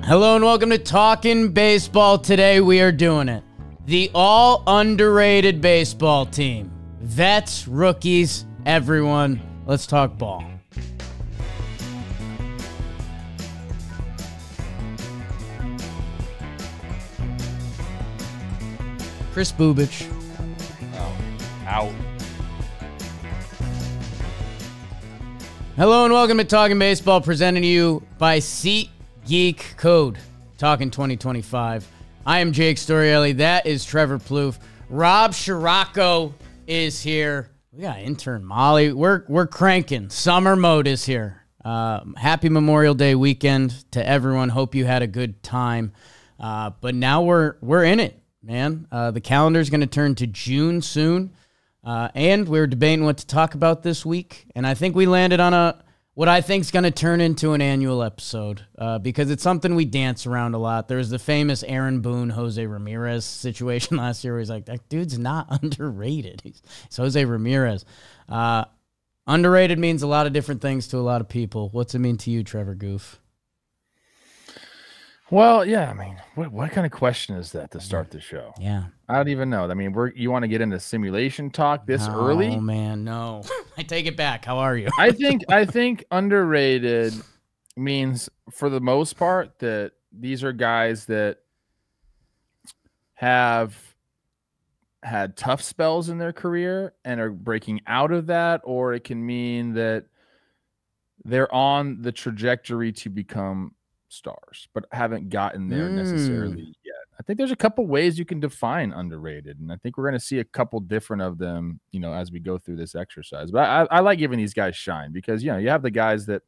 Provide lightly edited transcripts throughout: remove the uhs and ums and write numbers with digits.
Hello and welcome to Talking Baseball. Today we are doing it. The all underrated baseball team. Vets, rookies, everyone. Let's talk ball. Chris Bubich. Out. Hello and welcome to Talking Baseball, presented to you by SeatGeek Code. Talking 2025. I am Jake Storielli. That is Trevor Plouffe. Rob Scirocco is here. We got intern Molly. We're cranking. Summer mode is here. Happy Memorial Day weekend to everyone. Hope you had a good time. But now we're in it, man. The calendar's going to turn to June soon. And we were debating what to talk about this week, and I think we landed on what I think is going to turn into an annual episode because it's something we dance around a lot. There was the famous Aaron Boone, Jose Ramirez situation last year where he's like, that dude's not underrated. He's Jose Ramirez. Underrated means a lot of different things to a lot of people. What's it mean to you, Trevor Goof? Well, yeah, I mean, what kind of question is that to start the show? Yeah. I don't even know. I mean, you want to get into simulation talk this early? Oh, man, no. I take it back. How are you? I think underrated means, for the most part, that these are guys that have had tough spells in their career and are breaking out of that, or it can mean that they're on the trajectory to become stars, but haven't gotten there necessarily yet. I think there's a couple ways you can define underrated, and I think we're going to see a couple different of them, as we go through this exercise. But I like giving these guys shine because, you have the guys that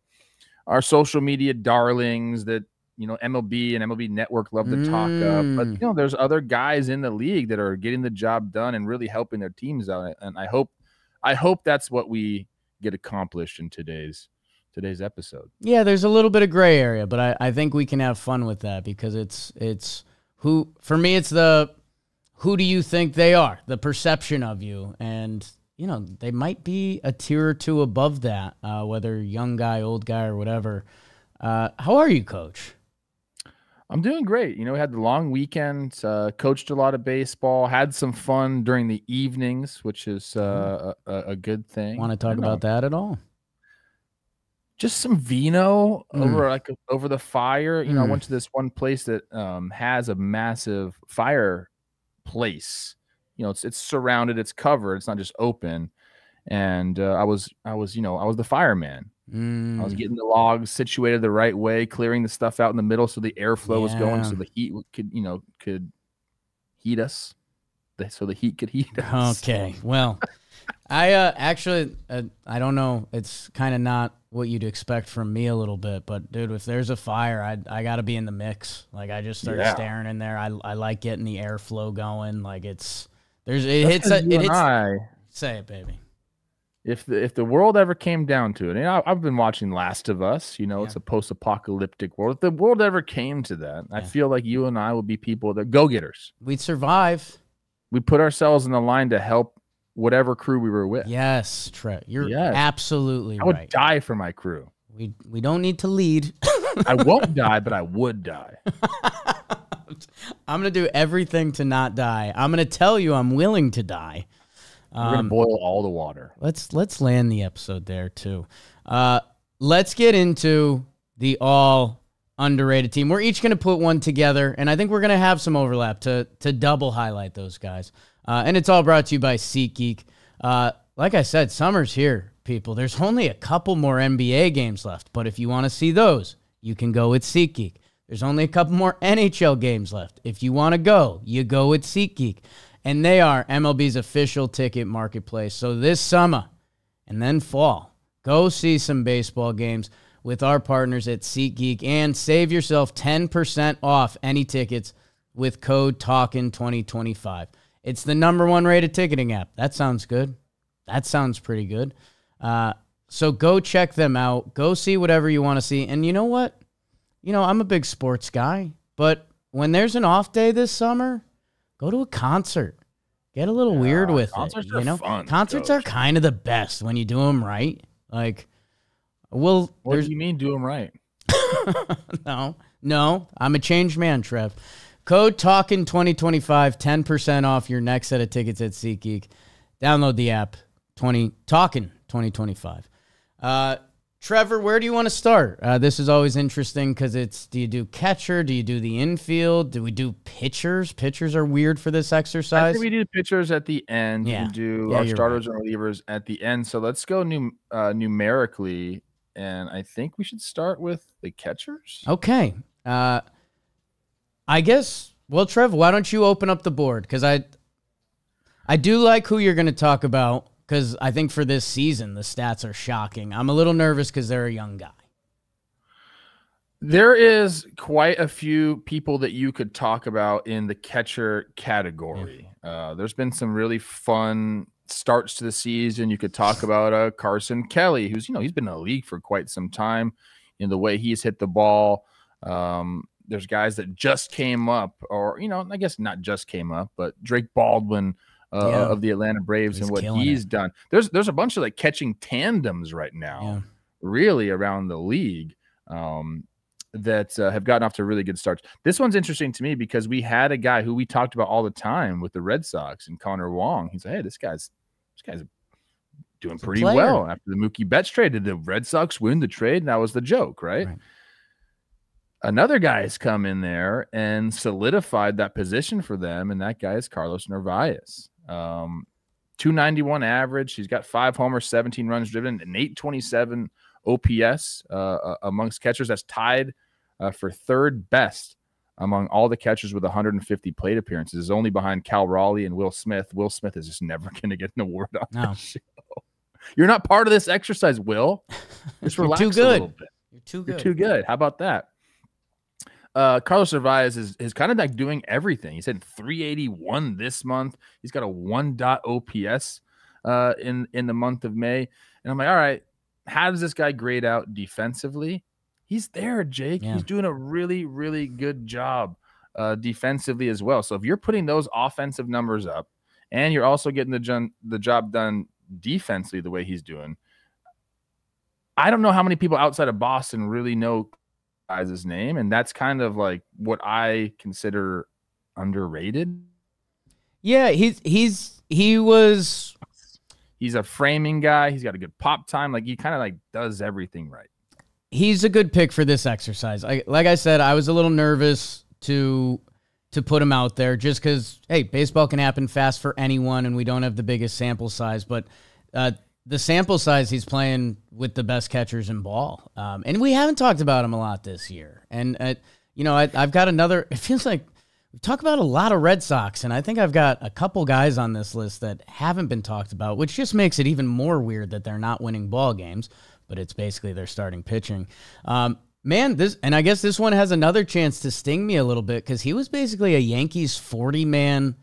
are social media darlings that, MLB and MLB Network love to talk up. But, there's other guys in the league that are getting the job done and really helping their teams out. And I hope that's what we get accomplished in today's episode. Yeah, there's a little bit of gray area, but I think we can have fun with that because it's who, for me, it's who do you think they are, the perception of you. And, they might be a tier or two above that, whether young guy, old guy, or whatever. How are you, Coach? I'm doing great. We had the long weekend, coached a lot of baseball, had some fun during the evenings, which is a good thing. Want to talk about that at all? Just some vino over the fire. I went to this one place that has a massive fireplace. It's surrounded, it's covered, it's not just open. And I was the fireman. I was getting the logs situated the right way, clearing the stuff out in the middle so the airflow was going, so the heat could heat us. So the heat could heat us. Okay, well, I actually I don't know. It's kind of not what you'd expect from me a little bit, but dude, if there's a fire, I got to be in the mix. Like I just start staring in there. I like getting the airflow going. Like it hits. Say it, baby. If the world ever came down to it, and I've been watching Last of Us. It's a post-apocalyptic world. If the world ever came to that, I feel like you and I would be people that go-getters. We'd survive. We put ourselves in the line to help whatever crew we were with. Yes, Trey, you're absolutely right. I would die for my crew. We don't need to lead. I won't die, but I would die. I'm going to do everything to not die. I'm going to tell you I'm willing to die. We're going to boil all the water. Let's land the episode there, too. Let's get into the all underrated team. We're each going to put one together, and I think we're going to have some overlap to double highlight those guys. And it's all brought to you by SeatGeek. Like I said, summer's here, people. There's only a couple more NBA games left, but if you want to see those, you can go with SeatGeek. There's only a couple more NHL games left. If you want to go, you go with SeatGeek. And they are MLB's official ticket marketplace. So this summer and then fall, go see some baseball games with our partners at SeatGeek and save yourself 10% off any tickets with code TALKIN2025. It's the #1 rated ticketing app. That sounds good. That sounds pretty good. So go check them out. Go see whatever you want to see. And you know what? I'm a big sports guy, but when there's an off day this summer, go to a concert. Get a little weird with concerts it. Are fun, concerts are kind of the best when you do them right. Like, what do you mean do them right? No, I'm a changed man, Trev. Code Talkin 2025, 10% off your next set of tickets at SeatGeek. Download the app. Talkin 2025. Trevor, where do you want to start? This is always interesting because do you do catcher? Do you do the infield? Do we do pitchers? Pitchers are weird for this exercise. I think we do pitchers at the end. Yeah. We do our starters and relievers at the end. So let's go numerically. And I think we should start with the catchers. Okay. I guess, well, Trev, why don't you open up the board? Because I do like who you're going to talk about. Because I think for this season, the stats are shocking. I'm a little nervous because they're a young guy. There is quite a few people that you could talk about in the catcher category. Yeah. There's been some really fun starts to the season. You could talk about Carson Kelly, who's, he's been in the league for quite some time in the way he's hit the ball. There's guys that just came up, or, I guess not just came up, but Drake Baldwin of the Atlanta Braves and what he's done. There's a bunch of like catching tandems right now, really around the league that have gotten off to really good starts. This one's interesting to me because we had a guy who we talked about all the time with the Red Sox and Connor Wong. He's like, hey, this guy's doing pretty well after the Mookie Betts trade. Did the Red Sox win the trade? And that was the joke, right? Another guy has come in there and solidified that position for them, and that guy is Carlos Narvaez. 291 average. He's got 5 homers, 17 runs driven, and 827 OPS amongst catchers. That's tied for third best among all the catchers with 150 plate appearances. Is only behind Cal Raleigh and Will Smith. Will Smith is just never going to get an award on this show. You're not part of this exercise, Will. Just relax You're too good. A little bit. You're too good. You're too good. How about that? Carlos Narvaez is kind of like doing everything. He's had 381 this month. He's got a 1 OPS in the month of May. And I'm like, all right, how does this guy grade out defensively? He's there, Jake. Yeah. He's doing a really, really good job defensively as well. So if you're putting those offensive numbers up and you're also getting the job done defensively the way he's doing, I don't know how many people outside of Boston really know his name, and that's kind of like what I consider underrated. Yeah, he's a framing guy. He's got a good pop time. Like he kind of like does everything right. He's a good pick for this exercise. Like I said, I was a little nervous to put him out there just because, hey, baseball can happen fast for anyone, and we don't have the biggest sample size, but the sample size he's playing with the best catchers in ball. And we haven't talked about him a lot this year. And, I've got another, it feels like we talk about a lot of Red Sox, and I think I've got a couple guys on this list that haven't been talked about, which just makes it even more weird that they're not winning ball games, but it's basically their starting pitching. And I guess this one has another chance to sting me a little bit because he was basically a Yankees 40-man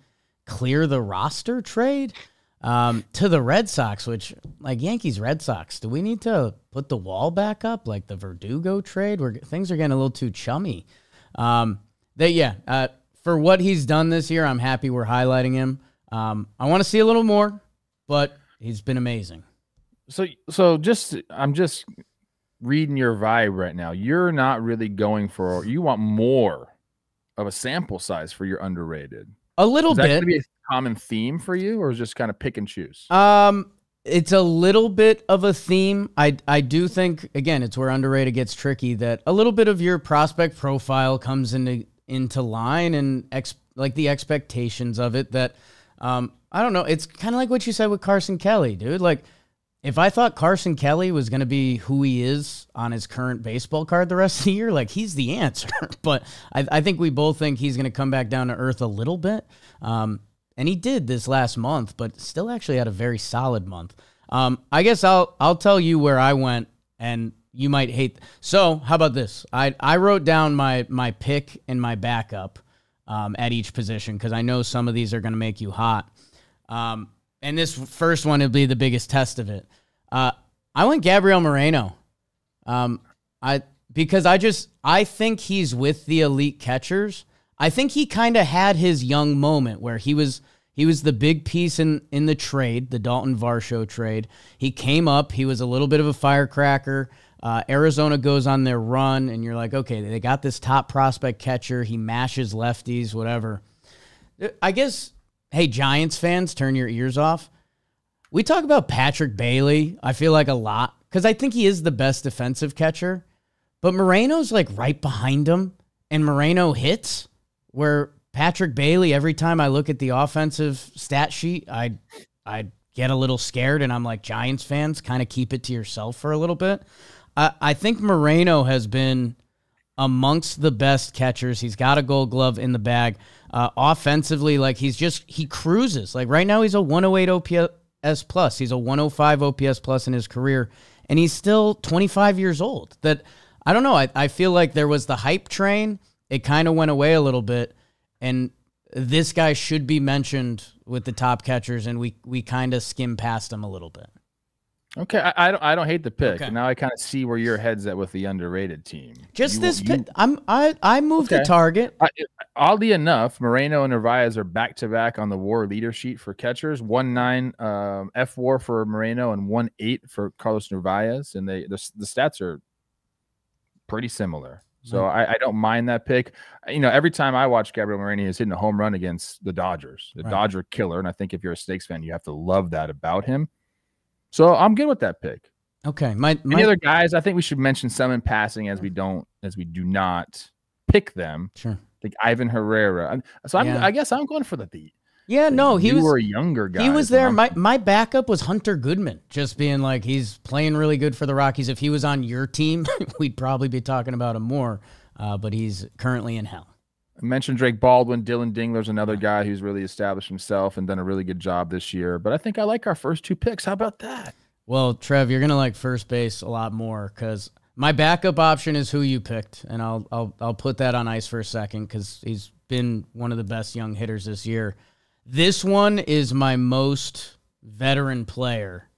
clear the roster trade. To the Red Sox, which, like Yankees, Red Sox, do we need to put the wall back up like the Verdugo trade where things are getting a little too chummy? For what he's done this year, I'm happy we're highlighting him. I want to see a little more, but he's been amazing. So I'm just reading your vibe right now. You're not really going for, you want more of a sample size for your underrated. A little bit. Is that going to be a common theme for you, or just kind of pick and choose? It's a little bit of a theme. I do think, again, it's where underrated gets tricky, that a little bit of your prospect profile comes into line and the expectations of it that, I don't know. It's kind of like what you said with Carson Kelly, dude. Like, if I thought Carson Kelly was going to be who he is on his current baseball card the rest of the year, like he's the answer. But I think we both think he's going to come back down to earth a little bit. And he did this last month, but still actually had a very solid month. I guess I'll tell you where I went, and you might hate. So how about this? I wrote down my pick and my backup at each position because I know some of these are going to make you hot. And this first one will be the biggest test of it. I went Gabriel Moreno. Because I think he's with the elite catchers. I think he kind of had his young moment where he was the big piece in the trade, the Dalton Varsho trade. He came up. He was a little bit of a firecracker. Arizona goes on their run, and you're like, okay, they got this top prospect catcher. He mashes lefties, whatever. I guess, hey, Giants fans, turn your ears off. We talk about Patrick Bailey, I feel like, a lot, because I think he is the best defensive catcher. But Moreno's like right behind him, and Moreno hits, where Patrick Bailey, every time I look at the offensive stat sheet, I get a little scared, and I'm like, Giants fans, kind of keep it to yourself for a little bit. I think Moreno has been amongst the best catchers. He's got a Gold Glove in the bag. Offensively, like he cruises. Like right now, he's a 108 OPS plus. He's a 105 OPS plus in his career, and he's still 25 years old. That I don't know. I feel like there was the hype train. It kind of went away a little bit, and this guy should be mentioned with the top catchers, and we kind of skim past him a little bit. Okay, I don't hate the pick. Okay. Now I kind of see where your head's at with the underrated team. Pick. I moved the target. Oddly enough, Moreno and Narvaez are back to back on the WAR leader sheet for catchers. 1.9 F WAR for Moreno and 1.8 for Carlos Narvaez, and the stats are pretty similar. So I don't mind that pick. You know, every time I watch Gabriel Moreno, he's hitting a home run against the Dodgers, the Dodger killer, and I think if you're a Snakes fan, you have to love that about him. So I'm good with that pick. Okay. Any other guys? I think we should mention some in passing as we do not pick them. Sure. I think Ivan Herrera. So I guess I'm going for the beat. Yeah, no, you were a younger guy. He was there. My backup was Hunter Goodman, just being like, he's playing really good for the Rockies. If he was on your team, we'd probably be talking about him more, but he's currently in hell. I mentioned Drake Baldwin. Dylan Dingler's another guy who's really established himself and done a really good job this year. But I think I like our first two picks. How about that? Well, Trev, you're going to like first base a lot more because my backup option is who you picked, and I'll put that on ice for a second because he's been one of the best young hitters this year. This one is my most veteran player.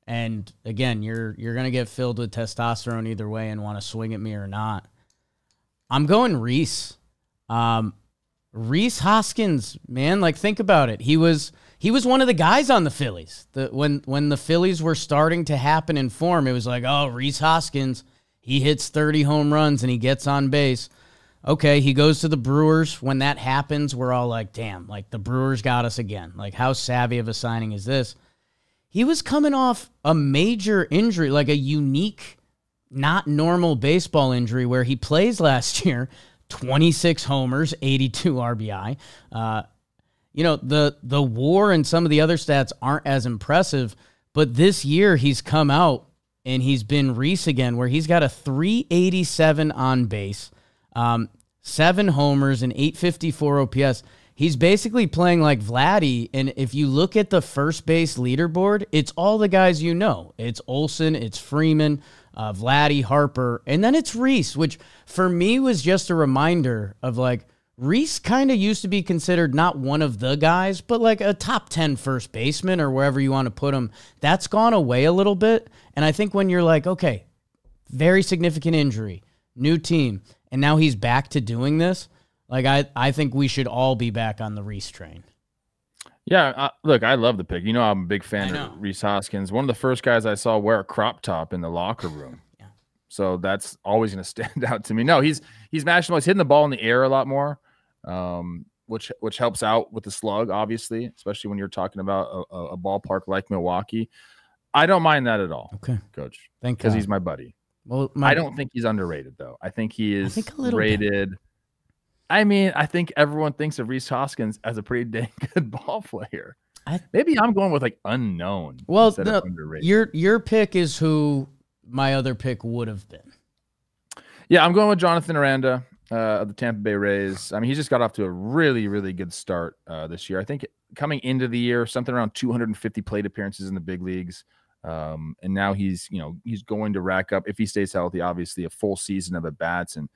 And again, you're going to get filled with testosterone either way and want to swing at me or not. I'm going Rhys. Rhys Hoskins, man, like think about it. He was one of the guys on the Phillies. When the Phillies were starting to happen in form, it was like, oh, Rhys Hoskins, he hits 30 home runs and he gets on base. Okay, he goes to the Brewers. When that happens, we're all like, damn, like the Brewers got us again. Like how savvy of a signing is this? He was coming off a major injury, like a unique, not normal baseball injury where he plays last year, 26 homers, 82 RBI. You know, the WAR and some of the other stats aren't as impressive, but this year he's come out and he's been Rhys again, where he's got a 387 on base, 7 homers, and 854 OPS. He's basically playing like Vladdy, and if you look at the first base leaderboard, it's all the guys you know. It's Olsen, it's Freeman, Vladdy, Harper, and then it's Rhys, which for me was just a reminder of like, Rhys kind of used to be considered not one of the guys, but like a top 10 first baseman or wherever you want to put him. That's gone away a little bit, and I think when you're like, okay, very significant injury, new team, and now he's back to doing this, like I think we should all be back on the Rhys train. Yeah, look, I love the pick. You know, I'm a big fan of Rhys Hoskins. One of the first guys I saw wear a crop top in the locker room. Yeah. So that's always going to stand out to me. No, he's mashing. He's hitting the ball in the air a lot more, which helps out with the slug, obviously, especially when you're talking about a ballpark like Milwaukee. I don't mind that at all. Okay, Coach. Thank God. Because he's my buddy. Well, I don't think he's underrated, though. I think he is a little rated. Bit. I mean, I think everyone thinks of Rhys Hoskins as a pretty dang good ball player. Maybe I'm going with like unknown. Well, your pick is who my other pick would have been. Yeah, I'm going with Jonathan Aranda of the Tampa Bay Rays. I mean, he just got off to a really, really good start this year. I think coming into the year, something around 250 plate appearances in the big leagues. And now he's going to rack up, if he stays healthy, obviously a full season of at-bats. And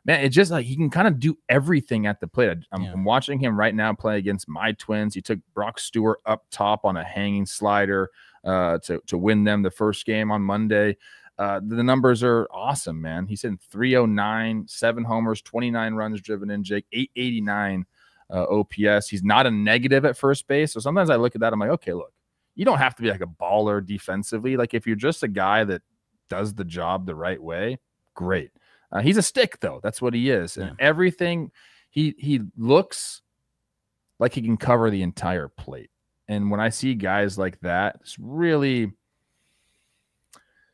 man, it's just like he can kind of do everything at the plate. I'm watching him right now play against my Twins. He took Brock Stewart up top on a hanging slider to win them the first game on Monday. The numbers are awesome, man. He's hitting 309, 7 homers, 29 runs driven in, Jake, 889 OPS. He's not a negative at first base. So sometimes I look at that, I'm like, okay, look, you don't have to be like a baller defensively. Like if you're just a guy that does the job the right way, great. He's a stick, though. That's what he is. And everything, he looks like he can cover the entire plate. And when I see guys like that, it's really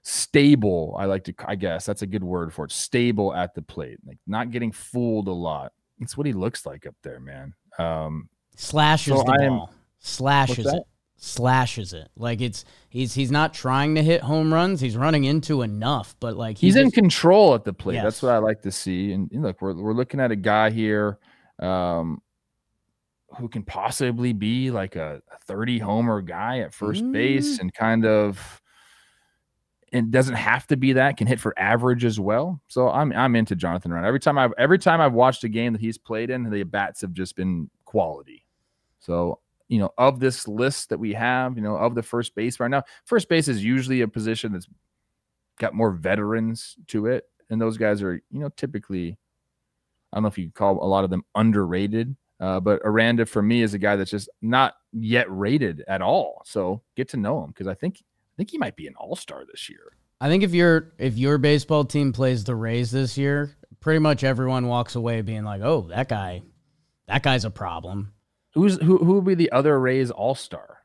stable. I guess that's a good word for it. Stable at the plate, like not getting fooled a lot. It's what he looks like up there, man. Slashes the ball. Slashes it. Slashes it. Like he's not trying to hit home runs. He's running into enough, but like he's in control at the plate. Yes. That's what I like to see. And look, we're looking at a guy here who can possibly be like a 30 homer guy at first base and doesn't have to be that, can hit for average as well. So I'm into Jonathan Renner. Every time I've watched a game that he's played in, the bats have just been quality. So, of this list that we have, of the first base right now, first base is usually a position that's got more veterans to it. And those guys are, typically, I don't know if you call a lot of them underrated, but Aranda for me is a guy that's just not yet rated at all. So get to know him, because I think he might be an all-star this year. I think if your baseball team plays the Rays this year, pretty much everyone walks away being like, "Oh, that guy's a problem." Who would be the other Rays all-star?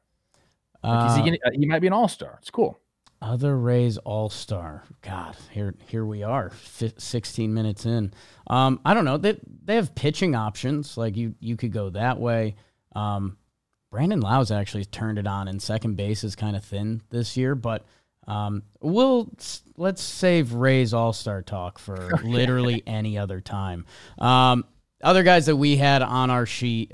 He might be an all-star. It's cool. Other Rays all-star. God, here we are, 16 minutes in. I don't know. They have pitching options. Like you could go that way. Brandon Lau's actually turned it on, and second base is kind of thin this year, but let's save Rays all-star talk for literally any other time. Other guys that we had on our sheet,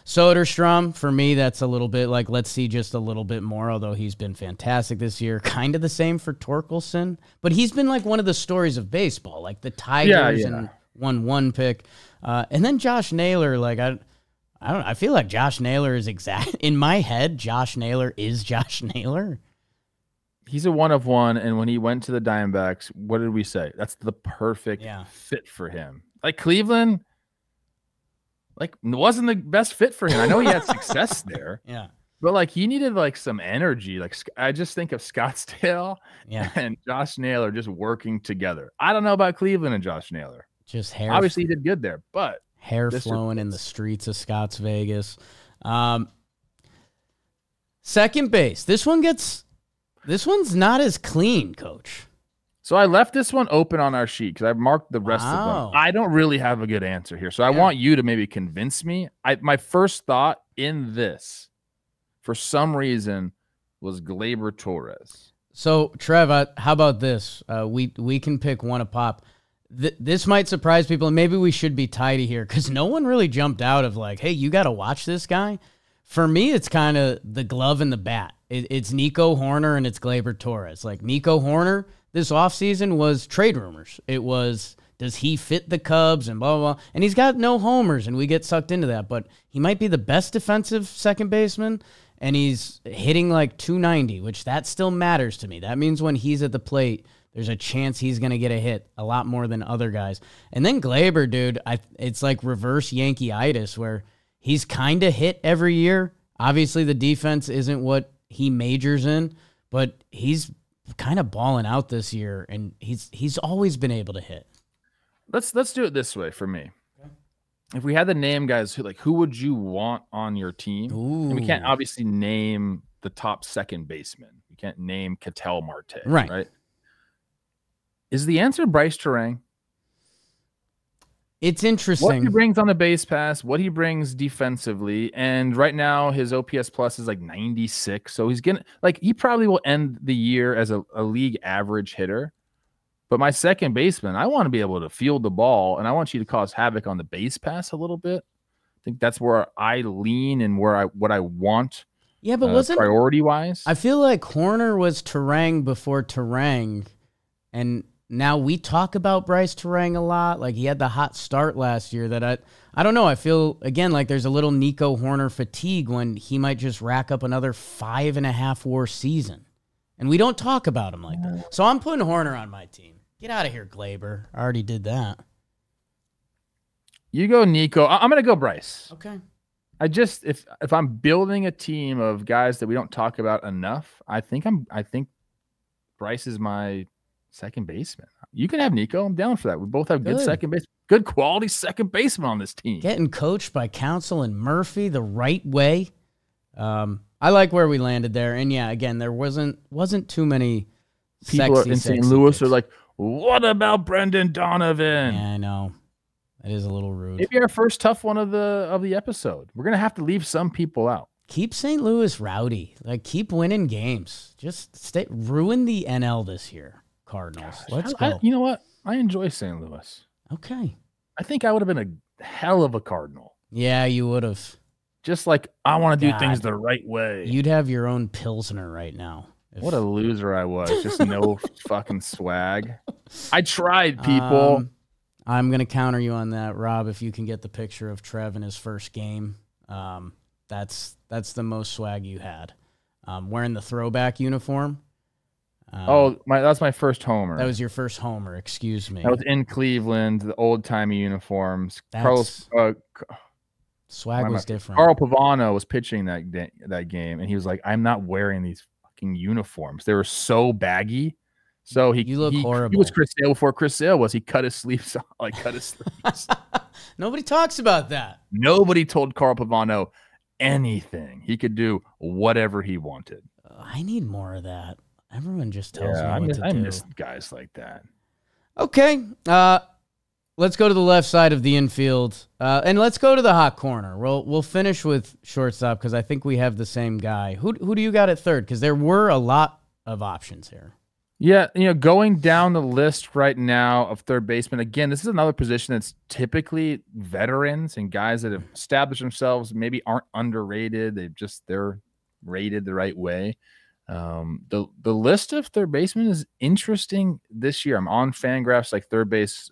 Soderstrom, for me, that's a little bit like, let's see just a little bit more, although he's been fantastic this year. Kind of the same for Torkelson, but he's been like one of the stories of baseball, like the Tigers and 1-1 pick. And then Josh Naylor, like I feel like Josh Naylor is in my head, Josh Naylor is Josh Naylor. He's a 1 of 1, and when he went to the Diamondbacks, what did we say? That's the perfect fit for him. Like Cleveland, like wasn't the best fit for him. I know he had success there. Yeah. But like he needed like some energy. Like I just think of Scottsdale and Josh Naylor just working together. I don't know about Cleveland and Josh Naylor. Just hair. Obviously he did good there, but hair flowing in the streets of Scotts Vegas. Second base. This one's not as clean, Coach. So I left this one open on our sheet because I marked the rest of them. I don't really have a good answer here. So I want you to maybe convince me. My first thought in this, for some reason, was Gleyber Torres. So, Trev, how about this? We can pick one a pop. This might surprise people, and maybe we should be tidy here because no one really jumped out of like, hey, you got to watch this guy. For me, it's kind of the glove and the bat. It's Nico Hoerner and it's Gleyber Torres. Like Nico Hoerner this offseason was trade rumors. It was, does he fit the Cubs and blah, blah, blah. And he's got no homers, and we get sucked into that. But he might be the best defensive second baseman, and he's hitting like 290, which that still matters to me. That means when he's at the plate, there's a chance he's going to get a hit a lot more than other guys. And then Gleyber, dude, it's like reverse Yankee-itis where he's kind of hit every year. Obviously, the defense isn't what he majors in, but he's kind of balling out this year, and he's always been able to hit. Let's do it this way for me. Okay. If we had to name guys who would you want on your team? And we can't obviously name the top second baseman. We can't name Ketel Marte, right? Is the answer Bryce Terang? It's interesting. What he brings on the base pass, what he brings defensively, and right now his OPS plus is like 96. So he's gonna he probably will end the year as a league average hitter. But my second baseman, I want to be able to field the ball, and I want you to cause havoc on the base pass a little bit. I think that's where I lean and what I want. Yeah, but wasn't priority wise? I feel like Hoerner was Terang before Terang, and now we talk about Bryce Terang a lot. Like he had the hot start last year that I don't know. I feel again like there's a little Nico Hoerner fatigue when he might just rack up another 5.5 WAR season. And we don't talk about him like that. So I'm putting Hoerner on my team. Get out of here, Gleyber. I already did that. You go Nico. I'm going to go Bryce. Okay. If I'm building a team of guys that we don't talk about enough, I think Bryce is my second baseman. You can have Nico. I'm down for that. We both have good second base, good quality second baseman on this team. Getting coached by Counsell and Murphy the right way. I like where we landed there. And yeah, again, there wasn't too many people in St. Louis are like, what about Brendan Donovan? Yeah, I know. That is a little rude. Maybe our first tough one of the episode. We're gonna have to leave some people out. Keep St. Louis rowdy. Like, keep winning games. Just ruin the NL this year, Cardinals. Let's go. You know what? I enjoy St. Louis. Okay. I think I would have been a hell of a Cardinal. Yeah, you would have. Just like, I want to do things the right way. You'd have your own Pilsner right now. What a loser I was. Just no fucking swag. I tried, people. I'm going to counter you on that, Rob. If you can get the picture of Trev in his first game, that's the most swag you had. Wearing the throwback uniform. That's my first homer. That was your first homer, excuse me. That was in Cleveland, the old-timey uniforms. Swag was different. Carl Pavano was pitching that game, and he was like, I'm not wearing these fucking uniforms. They were so baggy. So you look horrible. He was Chris Sale before Chris Sale was. He cut his sleeves off, Nobody talks about that. Nobody told Carl Pavano anything. He could do whatever he wanted. I need more of that. Everyone just tells me what to do. I miss guys like that. Okay. Let's go to the left side of the infield, and let's go to the hot corner. We'll finish with shortstop because I think we have the same guy. Who do you got at third? Because there were a lot of options here. Yeah, going down the list right now of third baseman, again, this is another position that's typically veterans and guys that have established themselves, maybe aren't underrated. They're rated the right way. The list of third basemen is interesting this year. I'm on Fangraphs third base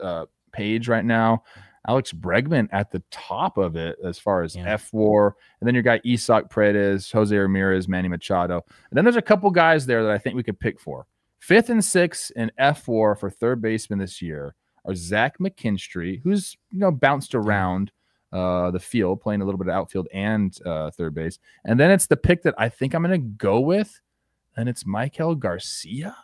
page right now. Alex Bregman at the top of it as far as F4, and then your guy Isaac Paredes, Jose Ramirez, Manny Machado, and then there's a couple guys there that I think we could pick for. 5th and 6th in F4 for third baseman this year are Zach McKinstry, who's bounced around the field, playing a little bit of outfield and third base, and then it's the pick that I think I'm going to go with, and it's Michael Garcia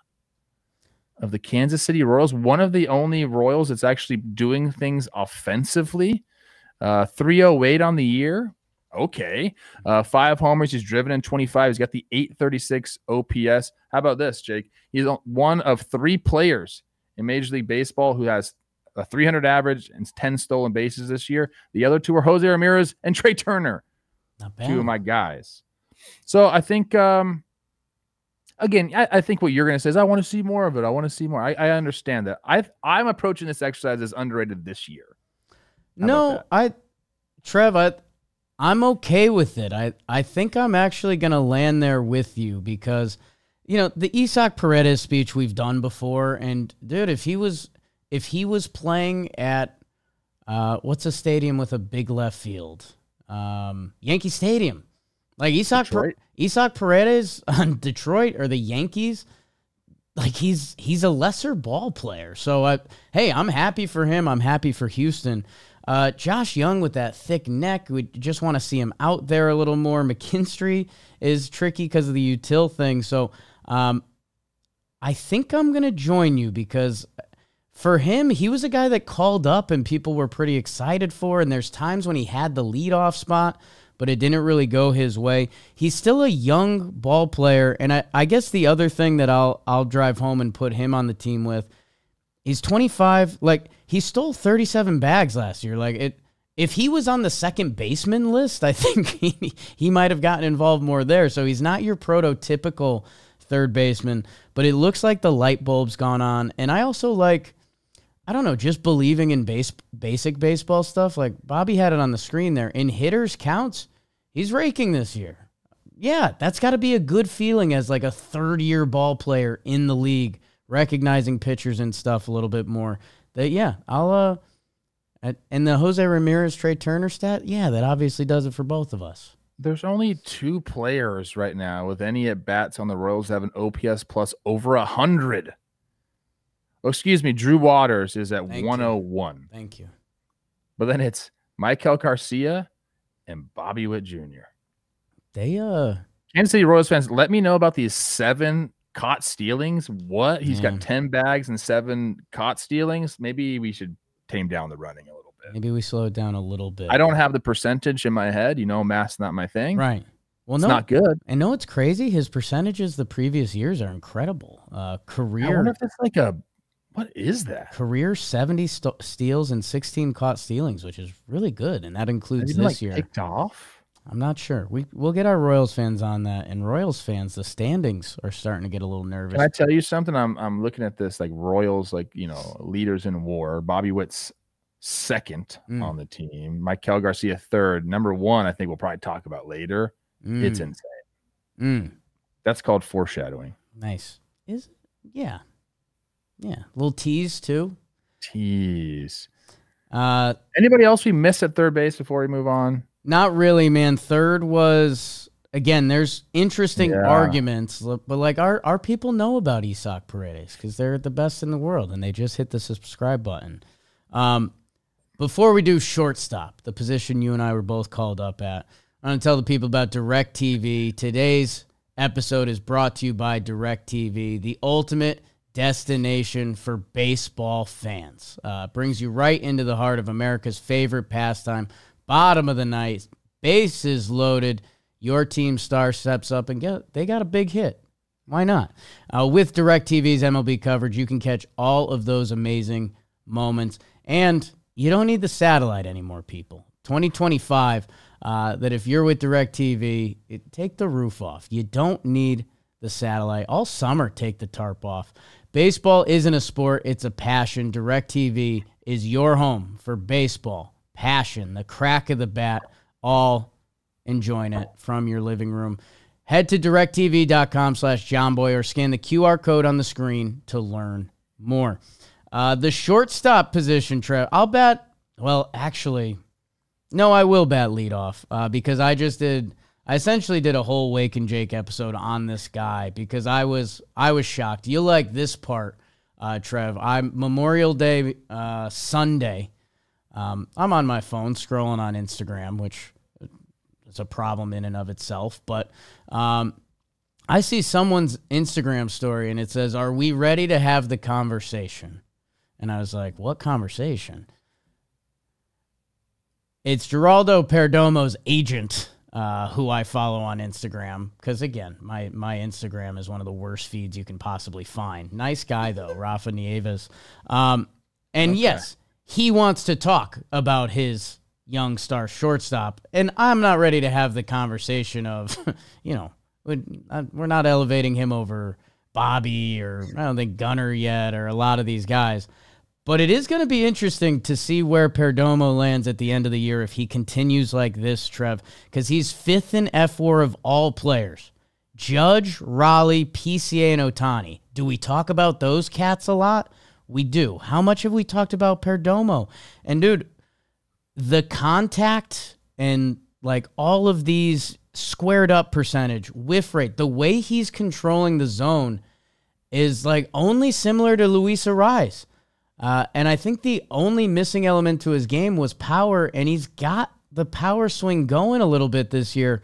of the Kansas City Royals, one of the only Royals that's actually doing things offensively. 308 on the year. Okay. 5 homers. He's driven in 25. He's got the 836 OPS. How about this, Jake? He's one of 3 players in Major League Baseball who has a 300 average and 10 stolen bases this year. The other 2 are Jose Ramirez and Trey Turner. Not bad. 2 of my guys. So I think, again, I think what you're going to say is I want to see more of it. I want to see more. I understand that. I'm approaching this exercise as underrated this year. Trev, I'm okay with it. I think I'm actually going to land there with you because, the Isaac Paredes speech we've done before, and dude, if he was playing at what's a stadium with a big left field? Yankee Stadium. Like Isaac Paredes on Detroit or the Yankees, like he's a lesser ball player. So I'm happy for him. I'm happy for Houston. Josh Young with that thick neck, we just want to see him out there a little more. McKinstry is tricky because of the util thing. So I think I'm going to join you because for him, he was a guy that called up and people were pretty excited for, and there's times when he had the leadoff spot, but it didn't really go his way. He's still a young ball player, and I guess the other thing that I'll drive home and put him on the team with, he's 25. Like, he stole 37 bags last year. Like, if he was on the second baseman list, I think he might have gotten involved more there. So he's not your prototypical third baseman, but it looks like the light bulb's gone on. And I also like, I don't know, just believing in basic baseball stuff. Like Bobby had it on the screen there. In hitters counts, he's raking this year. Yeah, that's got to be a good feeling as like a third-year ball player in the league, recognizing pitchers and stuff a little bit more. I'll and the Jose Ramirez, Trey Turner stat, yeah, that obviously does it for both of us. There's only 2 players right now with any at-bats on the Royals that have an OPS plus over 100. Oh, excuse me, Drew Waters is at 101. Thank you. But then it's Michael Garcia and Bobby Witt Jr. Kansas City Royals fans, let me know about these 7 caught stealings. What? He's got 10 bags and 7 caught stealings. Maybe we should tame down the running a little bit. Maybe we slow it down a little bit. I don't have the percentage in my head. Math's not my thing. Right. Well, it's not good. And no, it's crazy. His percentages the previous years are incredible. Career. I wonder if it's like what is that? Career 70 steals and 16 caught stealings, which is really good. And that includes this year. Picked off? I'm not sure. We'll get our Royals fans on that. And Royals fans, the standings are starting to get a little nervous. Can I tell you something? I'm looking at this like Royals, leaders in WAR. Bobby Witt's second on the team. Maikel Garcia third. Number 1, I think we'll probably talk about later. It's insane. That's called foreshadowing. Nice. Yeah. A little tease too. Tease. Anybody else we missed at third base before we move on? Not really, man. Third was, again, there's interesting arguments, but like our people know about Isaac Paredes because they're the best in the world and they just hit the subscribe button. Before we do shortstop, the position you and I were both called up at, I'm going to tell the people about DirecTV. Today's episode is brought to you by DirecTV, the ultimate destination for baseball fans. Brings you right into the heart of America's favorite pastime. Bottom of the night, bases loaded. Your team star steps up and they got a big hit. Why not? With DirecTV's MLB coverage, you can catch all of those amazing moments. And you don't need the satellite anymore, people. 2025, that if you're with DirecTV, take the roof off. You don't need the satellite. All summer, take the tarp off. Baseball isn't a sport, it's a passion. DirecTV is your home for baseball, passion, the crack of the bat, all enjoying it from your living room. Head to directv.com/JohnBoy or scan the QR code on the screen to learn more. The shortstop position, Trev, I'll bet, well, actually, no, I will bat leadoff because I essentially did a whole Wake and Jake episode on this guy because I was shocked. You'll like this part, Trev. Memorial Day Sunday. I'm on my phone scrolling on Instagram, which is a problem in and of itself. But I see someone's Instagram story and it says, "Are we ready to have the conversation?" And I was like, "What conversation?" It's Geraldo Perdomo's agent, who I follow on Instagram. Because, again, my Instagram is one of the worst feeds you can possibly find. Nice guy, though, Rafa Nieves. Yes, he wants to talk about his young star shortstop. And I'm not ready to have the conversation of, we're not elevating him over Bobby or I don't think Gunnar yet or a lot of these guys. But it is going to be interesting to see where Perdomo lands at the end of the year if he continues like this, Trev, because he's 5th in FWAR of all players. Judge, Raleigh, PCA, and Ohtani. Do we talk about those cats a lot? We do. How much have we talked about Perdomo? And, dude, the contact and, like, all of these squared up percentage, whiff rate, the way he's controlling the zone is, like, only similar to Luis Arraez. And I think the only missing element to his game was power, and he's got the power swing going a little bit this year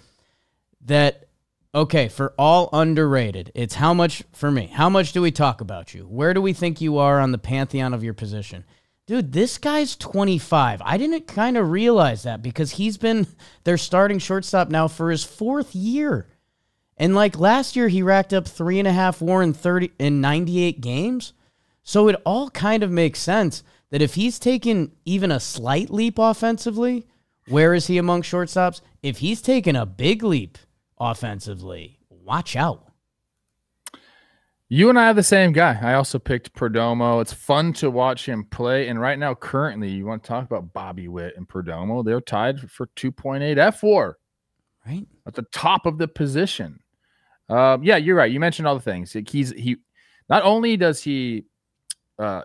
that, okay, for all underrated, it's how much, for me, how much do we talk about you? Where do we think you are on the pantheon of your position? Dude, this guy's 25. I didn't kind of realize that because he's been their starting shortstop now for his 4th year. And like last year, he racked up 3.5 WAR in 98 games. So it all kind of makes sense that if he's taken even a slight leap offensively, where is he among shortstops? If he's taken a big leap offensively, watch out. You and I are the same guy. I also picked Perdomo. It's fun to watch him play. And right now, currently, you want to talk about Bobby Witt and Perdomo. They're tied for 2.8 FWAR. Right. At the top of the position. Yeah, you're right. You mentioned all the things. He not only does he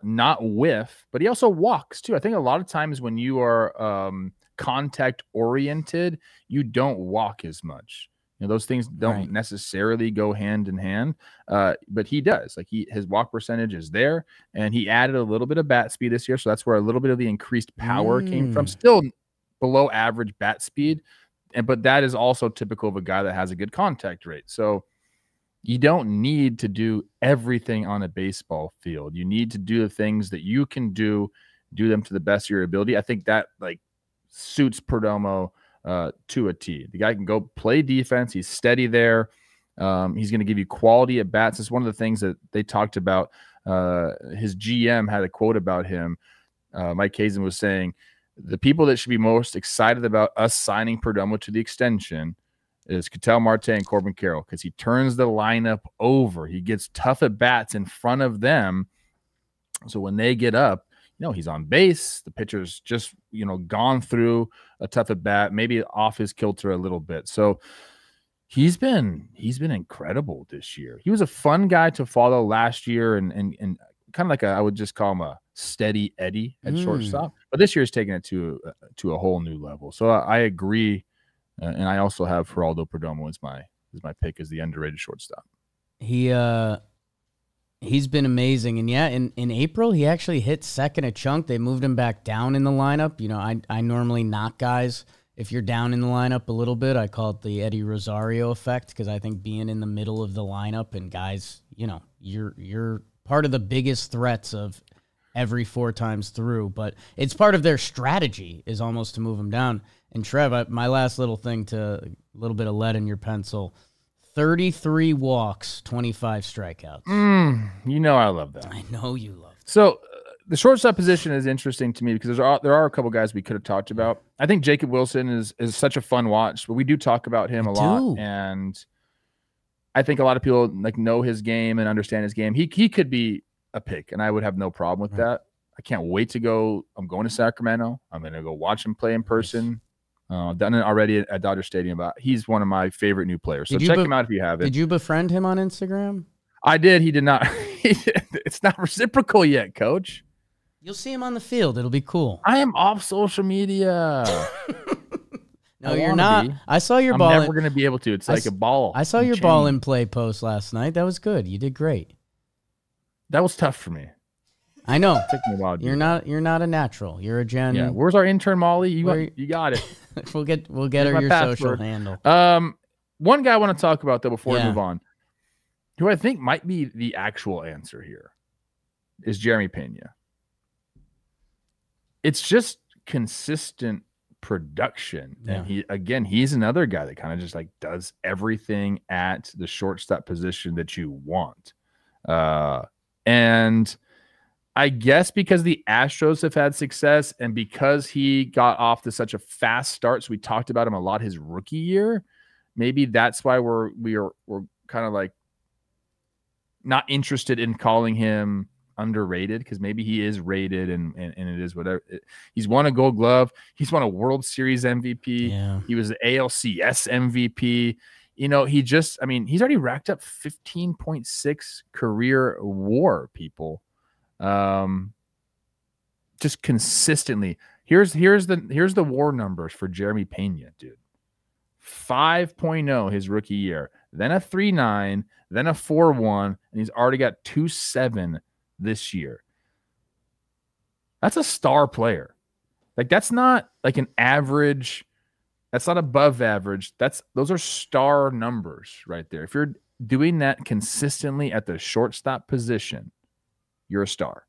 not whiff, but he also walks too. I think a lot of times when you are contact oriented, you don't walk as much. Those things don't necessarily go hand in hand, but he does. Like his walk percentage is there, and he added a little bit of bat speed this year, so that's where a little bit of the increased power came from. Still below average bat speed, but that is also typical of a guy that has a good contact rate. So You don't need to do everything on a baseball field. You need to do the things that you can do them to the best of your ability. I think that like suits Perdomo to a T. The guy can go play defense. He's steady there. He's going to give you quality at bats. It's one of the things that they talked about. His GM had a quote about him. Mike Hazen was saying, the people that should be most excited about us signing Perdomo to the extension is Ketel Marte and Corbin Carroll, because he turns the lineup over. He gets tough at bats in front of them. So when they get up, he's on base. The pitcher's just, gone through a tough at bat, maybe off his kilter a little bit. So he's been incredible this year. He was a fun guy to follow last year and kind of like I would just call him a steady Eddie at shortstop. But this year he's taking it to a whole new level. So I agree. And I also have Geraldo Perdomo as my pick as the underrated shortstop. He's been amazing. And yeah, in April, he actually hit second a chunk. They moved him back down in the lineup. I normally knock guys if you're down in the lineup a little bit. I call it the Eddie Rosario effect, because I think being in the middle of the lineup and guys, you're part of the biggest threats of every 4 times through. But it's part of their strategy is almost to move him down. And Trev, my last little thing, to a little bit of lead in your pencil. 33 walks, 25 strikeouts. I love that. I know you love that. So the shortstop position is interesting to me because there are a couple guys we could have talked about. I think Jacob Wilson is such a fun watch, but we do talk about him a lot. And I think a lot of people know his game and understand his game. He could be a pick, and I would have no problem with that. I can't wait to go. I'm going to Sacramento. I'm going to go watch him play in person. Done it already at Dodger Stadium. He's one of my favorite new players. So check him out if you haven't. Did you befriend him on Instagram? I did. He did not. It's not reciprocal yet, Coach. You'll see him on the field. It'll be cool. I am off social media. No, you're not. I saw your ball. I'm never going to be able to. It's like a ball. I saw your ball in play post last night. That was good. You did great. That was tough for me. I know. It took me a while. You're not a natural. You're a gen. Yeah. Where's our intern Molly? You got it. we'll get her your social handle. One guy I want to talk about though before we move on, who I think might be the actual answer here, is Jeremy Pena. It's just consistent production. Yeah. And he's another guy that kind of just does everything at the shortstop position that you want. And I guess because the Astros have had success and because he got off to such a fast start, so we talked about him a lot his rookie year, maybe that's why we're kind of not interested in calling him underrated, because maybe he is rated and it is whatever. He's won a Gold Glove. He's won a World Series MVP. Yeah. He was the ALCS MVP. He's already racked up 15.6 career WAR, people. Just consistently. Here's the WAR numbers for Jeremy Pena, dude. 5.0 his rookie year, then a 3.9, then a 4.1, and he's already got 2.7 this year. That's a star player. That's not an average. That's not above average. Those are star numbers right there. If you're doing that consistently at the shortstop position, you're a star.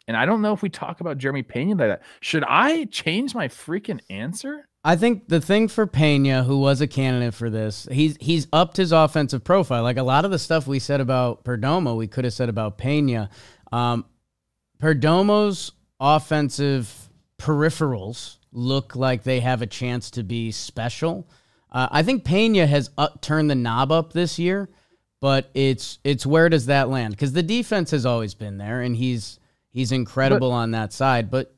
And I don't know if we talk about Jeremy Pena like that. Should I change my freaking answer? I think the thing for Pena, who was a candidate for this, he's upped his offensive profile. A lot of the stuff we said about Perdomo, we could have said about Pena. Perdomo's offensive peripherals look like they have a chance to be special. I think Pena has turned the knob up this year, but it's where does that land? Because the defense has always been there, and he's incredible on that side. But,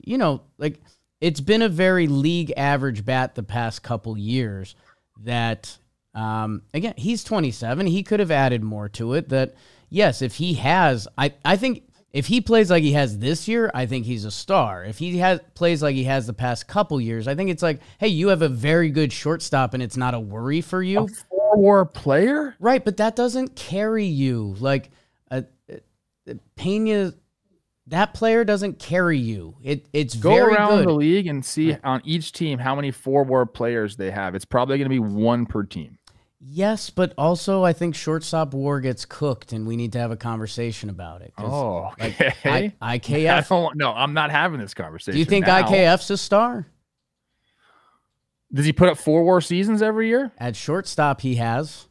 it's been a very league average bat the past couple years that, again, he's 27. He could have added more to it. That, yes, if he has, I think if he plays like he has this year, I think he's a star. If he plays like he has the past couple years, I think it's hey, you have a very good shortstop and it's not a worry for you. A 4-WAR player? Right, but that doesn't carry you. Pena, that player doesn't carry you. It's Go very around good. the league and see on each team how many 4-WAR players they have. It's probably going to be one per team. Yes, but also I think shortstop war gets cooked, and we need to have a conversation about it. Oh, Like, okay. IKF. No, I'm not having this conversation. Do you think now. IKF's a star? Does he put up 4 WAR seasons every year? At shortstop, he has.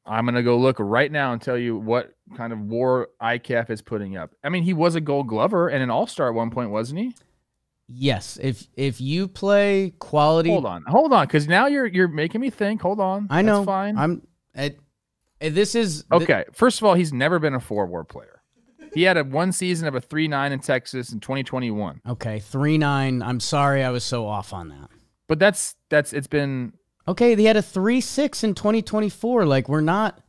I'm going to go look right now and tell you what kind of WAR IKF is putting up. I mean, he was a Gold Glover and an All-Star at one point, wasn't he? Yes. If you play quality, hold on, because now you're making me think. Hold on, I know. That's fine. This is okay. First of all, he's never been a 4 WAR player. He had one season of a 3.9 in Texas in 2021. Okay, 3.9. I'm sorry, I was so off on that. But it's been okay. He had a 3.6 in 2024. Like, we're not.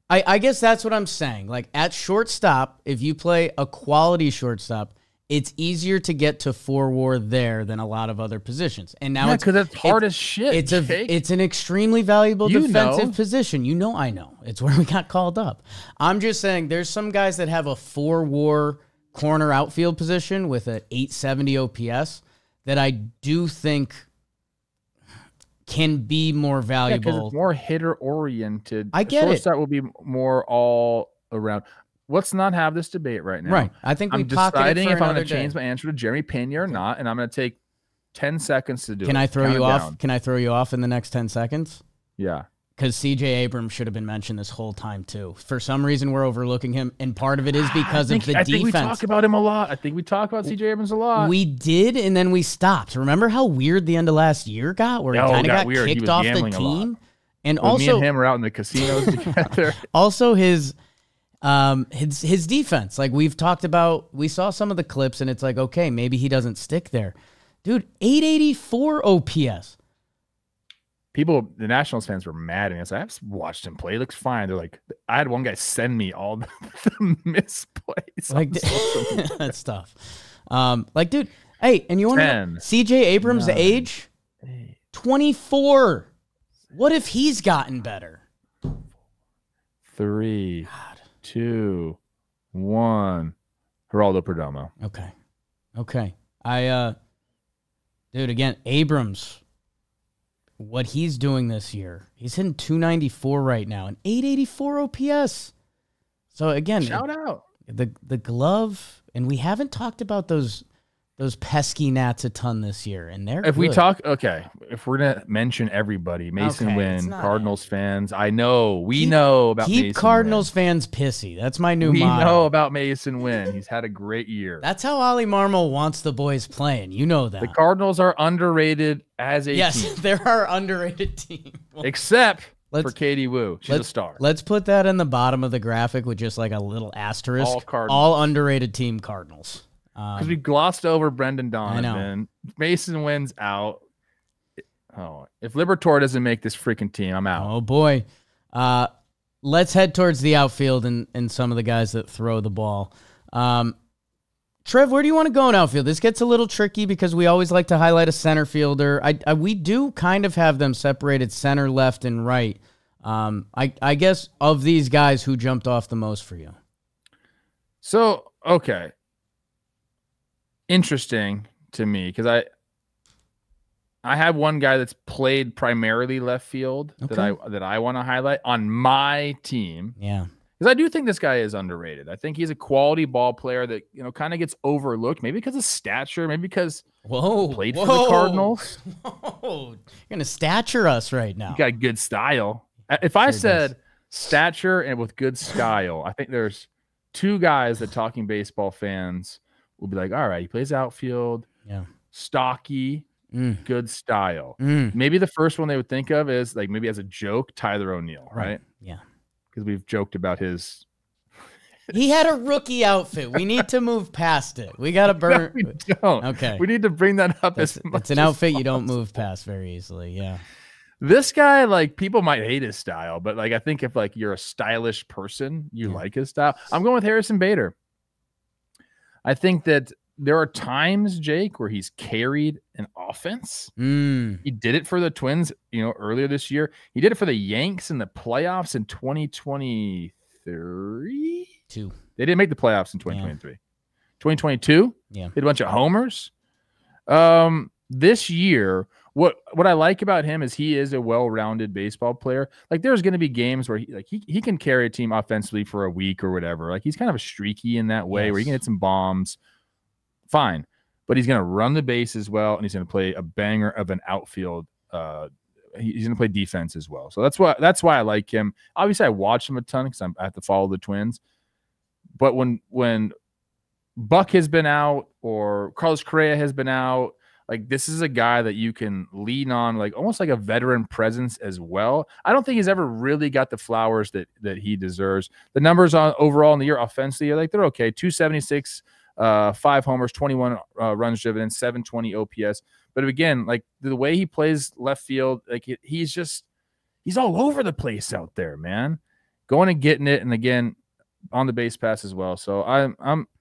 I guess that's what I'm saying. Like, at shortstop, if you play a quality shortstop, it's easier to get to 4 WAR there than a lot of other positions. And now because it's hard as shit. It's an extremely valuable defensive position. I know. It's where we got called up. I'm just saying there's some guys that have a 4 WAR corner outfield position with an 870 OPS that I do think can be more valuable. Because it's more hitter oriented. I get shortstop will be more all around. Let's not have this debate right now. Right. I think I'm deciding if I'm going to change my answer to Jeremy Pena or not, and I'm going to take 10 seconds to do it. Can I throw you off? Can I throw you off in the next 10 seconds? Yeah. Because C.J. Abrams should have been mentioned this whole time, too. For some reason, we're overlooking him, and part of it is because of the defense. I think we talk about him a lot. I think we talk about C.J. Abrams a lot. We did, and then we stopped. Remember how weird the end of last year got, where he kind of got kicked off the team? And also, me and him were out in the casinos together. Also, his defense. Like, we've talked about, we saw some of the clips, and it's like, okay, maybe he doesn't stick there. Dude, 884 OPS. The Nationals fans were mad at me. I said, I've watched him play. He looks fine. They're like, I had one guy send me all the misplays. Like, that's tough. Like, dude, hey, and you want to know C.J. Abrams' age? 24. What if he's gotten better? 3, 2, 1. Geraldo Perdomo. Okay. Dude, again, Abrams. What he's doing this year, he's hitting 294 right now and 884 OPS. So again, shout out the glove, and we haven't talked about those pesky Nats a ton this year, and they're if we're gonna mention everybody, Mason Wynn, Cardinals fans. I know we know about keep Mason Cardinals Wynn. fans pissy. That's my new motto. We know about Mason Wynn. He's had a great year. That's how Ollie Marmol wants the boys playing. You know that the Cardinals are underrated as a team. They're our underrated team, except for Katie Woo. She's a star. Let's put that in the bottom of the graphic with just like a little asterisk. All underrated team Cardinals. Because we glossed over Brendan Donovan. Mason Wynn's out. Oh, if Liberatore doesn't make this freaking team, I'm out. Oh, boy. Let's head towards the outfield and some of the guys that throw the ball. Trev, where do you want to go in outfield? This gets a little tricky because we always like to highlight a center fielder. We do kind of have them separated center, left, and right. I guess of these guys, who jumped off the most for you? So, okay. Interesting to me because I have one guy that's played primarily left field that I want to highlight on my team. Yeah. Because I do think this guy is underrated. I think he's a quality ball player that, kind of gets overlooked, maybe because of stature, maybe because he played for the Cardinals. Whoa. You're going to stature us right now. He got good style. If I said stature and with good style, I think there's two guys that Talking Baseball fans will be like, all right, he plays outfield, stocky, good style. Maybe the first one they would think of is like maybe as a joke, Tyler O'Neill, right? Yeah. Because we've joked about his. He had a rookie outfit. We need to move past it. We got to burn. No, we don't. Okay. We need to bring that up as much. It's an outfit you don't move past very easily. Yeah. This guy, like, people might hate his style, but like I think if like you're a stylish person, you like his style. I'm going with Harrison Bader. I think that there are times, Jake, where he's carried an offense. He did it for the Twins, earlier this year. He did it for the Yanks in the playoffs in 2023. They didn't make the playoffs in 2023. 2022, hit a bunch of homers. This year, what I like about him is he is a well-rounded baseball player. Like there's going to be games where he can carry a team offensively for a week or whatever. Like he's kind of a streaky in that way where he can hit some bombs. Fine. But he's going to run the base as well, and he's going to play a banger of an outfield. He's going to play defense as well. So that's why I like him. Obviously, I watch him a ton because I have to follow the Twins. But when Buck has been out or Carlos Correa has been out, like this is a guy that you can lean on, like almost like a veteran presence as well. I don't think he's ever really got the flowers that he deserves. The numbers on overall in the year offensively, like they're okay. 276, 5 homers, 21 runs driven, 720 OPS. But again, like the way he plays left field, like he's all over the place out there, man. Going and getting it, and again on the base pass as well. So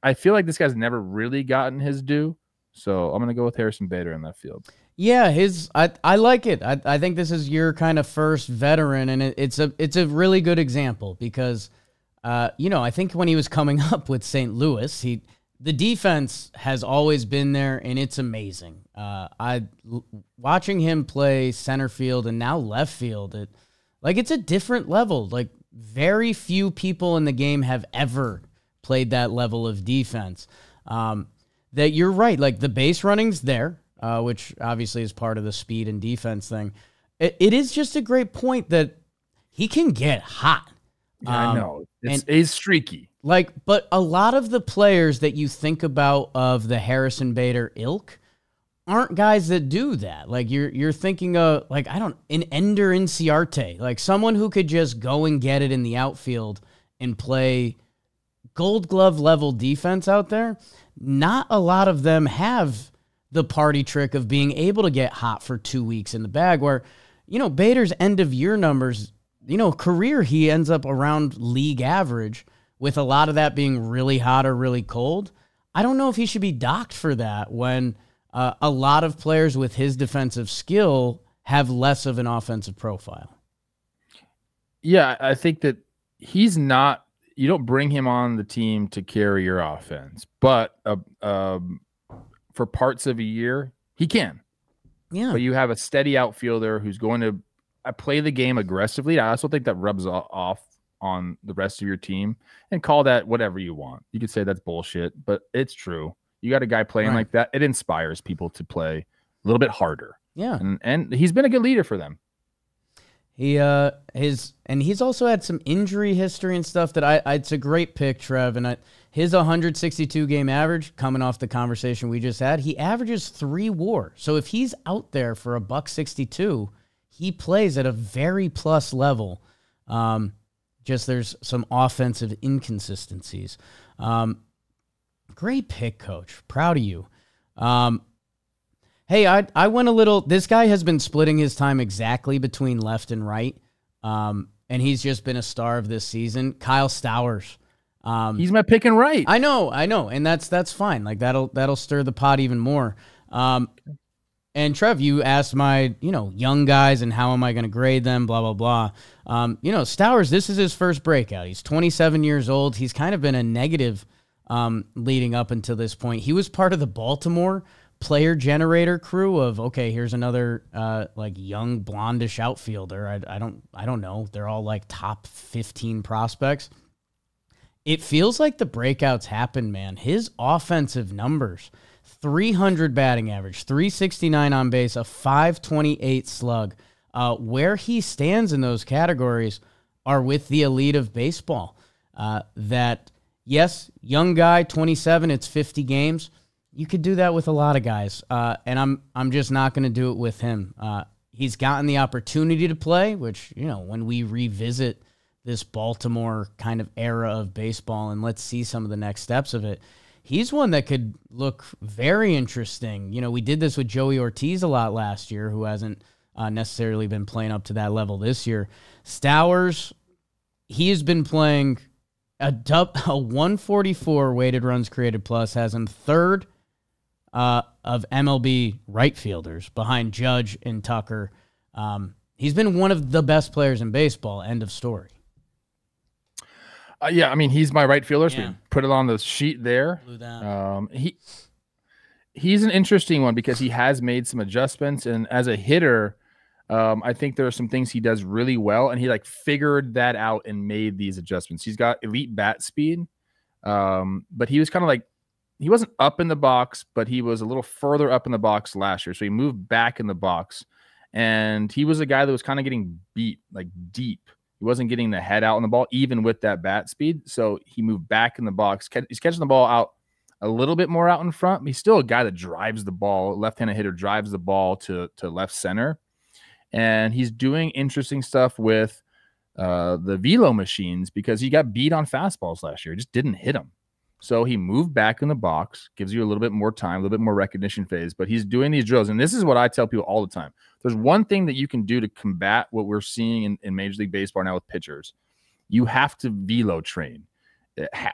I feel like this guy's never really gotten his due. So I'm gonna go with Harrison Bader in that field. Yeah, I like it. I think this is your kind of first veteran, and it's a really good example because I think when he was coming up with St. Louis, the defense has always been there, and it's amazing. Watching him play center field and now left field, it's a different level. Like very few people in the game have ever played that level of defense. That you're right. Like the base running's there, which obviously is part of the speed and defense thing. It is just a great point that he can get hot. I know. It's streaky. But a lot of the players that you think about of the Harrison Bader ilk aren't guys that do that. Like you're thinking of an Ender Inciarte, like someone who could just go and get it in the outfield and play Gold Glove level defense out there. Not a lot of them have the party trick of being able to get hot for 2 weeks in the bag where, Bader's end of year numbers, career, he ends up around league average with a lot of that being really hot or really cold. I don't know if he should be docked for that when a lot of players with his defensive skill have less of an offensive profile. Yeah, I think that he's not. You don't bring him on the team to carry your offense, but for parts of a year, he can. Yeah. But you have a steady outfielder who's going to play the game aggressively. I also think that rubs off on the rest of your team, and call that whatever you want. You could say that's bullshit, but it's true. You got a guy playing like that. It inspires people to play a little bit harder. Yeah. And he's been a good leader for them. He's also had some injury history and stuff that it's a great pick, Trev. And his 162 game average, coming off the conversation we just had, he averages 3 WAR. So if he's out there for $162, he plays at a very plus level. Just there's some offensive inconsistencies. Great pick, Coach. Proud of you. Hey, I went a little. This guy has been splitting his time exactly between left and right, and he's just been a star of this season. Kyle Stowers. He's my pick and right. I know, and that's fine. Like that'll stir the pot even more. And Trev, you asked my young guys and how am I going to grade them? Blah blah blah. Stowers. This is his first breakout. He's 27 years old. He's kind of been a negative leading up until this point. He was part of the Baltimore player generator crew of, okay, here's another young blondish outfielder. I don't know. They're all like top 15 prospects. It feels like the breakouts happen, man. His offensive numbers, 300 batting average, 369 on base, a 528 slug. Where he stands in those categories are with the elite of baseball. Yes, young guy, 27, it's 50 games. You could do that with a lot of guys, and I'm just not going to do it with him. He's gotten the opportunity to play, which, when we revisit this Baltimore kind of era of baseball and let's see some of the next steps of it, he's one that could look very interesting. We did this with Joey Ortiz a lot last year, who hasn't necessarily been playing up to that level this year. Stowers, he has been playing a 144 weighted runs created plus, has him third of MLB right fielders behind Judge and Tucker. He's been one of the best players in baseball. End of story. Yeah, I mean, he's my right fielder, so we put it on the sheet there. he's an interesting one because he has made some adjustments, and as a hitter, I think there are some things he does really well, and he like figured that out and made these adjustments. He's got elite bat speed, but he was kind of like, he wasn't up in the box, but he was a little further up in the box last year. So he moved back in the box, and he was a guy that was kind of getting beat like deep. He wasn't getting the head out on the ball, even with that bat speed. So he moved back in the box. He's catching the ball out a little bit more out in front. He's still a guy that drives the ball. Left-handed hitter drives the ball to left center. And he's doing interesting stuff with the velo machines because he got beat on fastballs last year. He just didn't hit them. So he moved back in the box, gives you a little bit more time, a little bit more recognition phase. But he's doing these drills. And this is what I tell people all the time. There's one thing that you can do to combat what we're seeing in Major League Baseball now with pitchers. You have to velo train.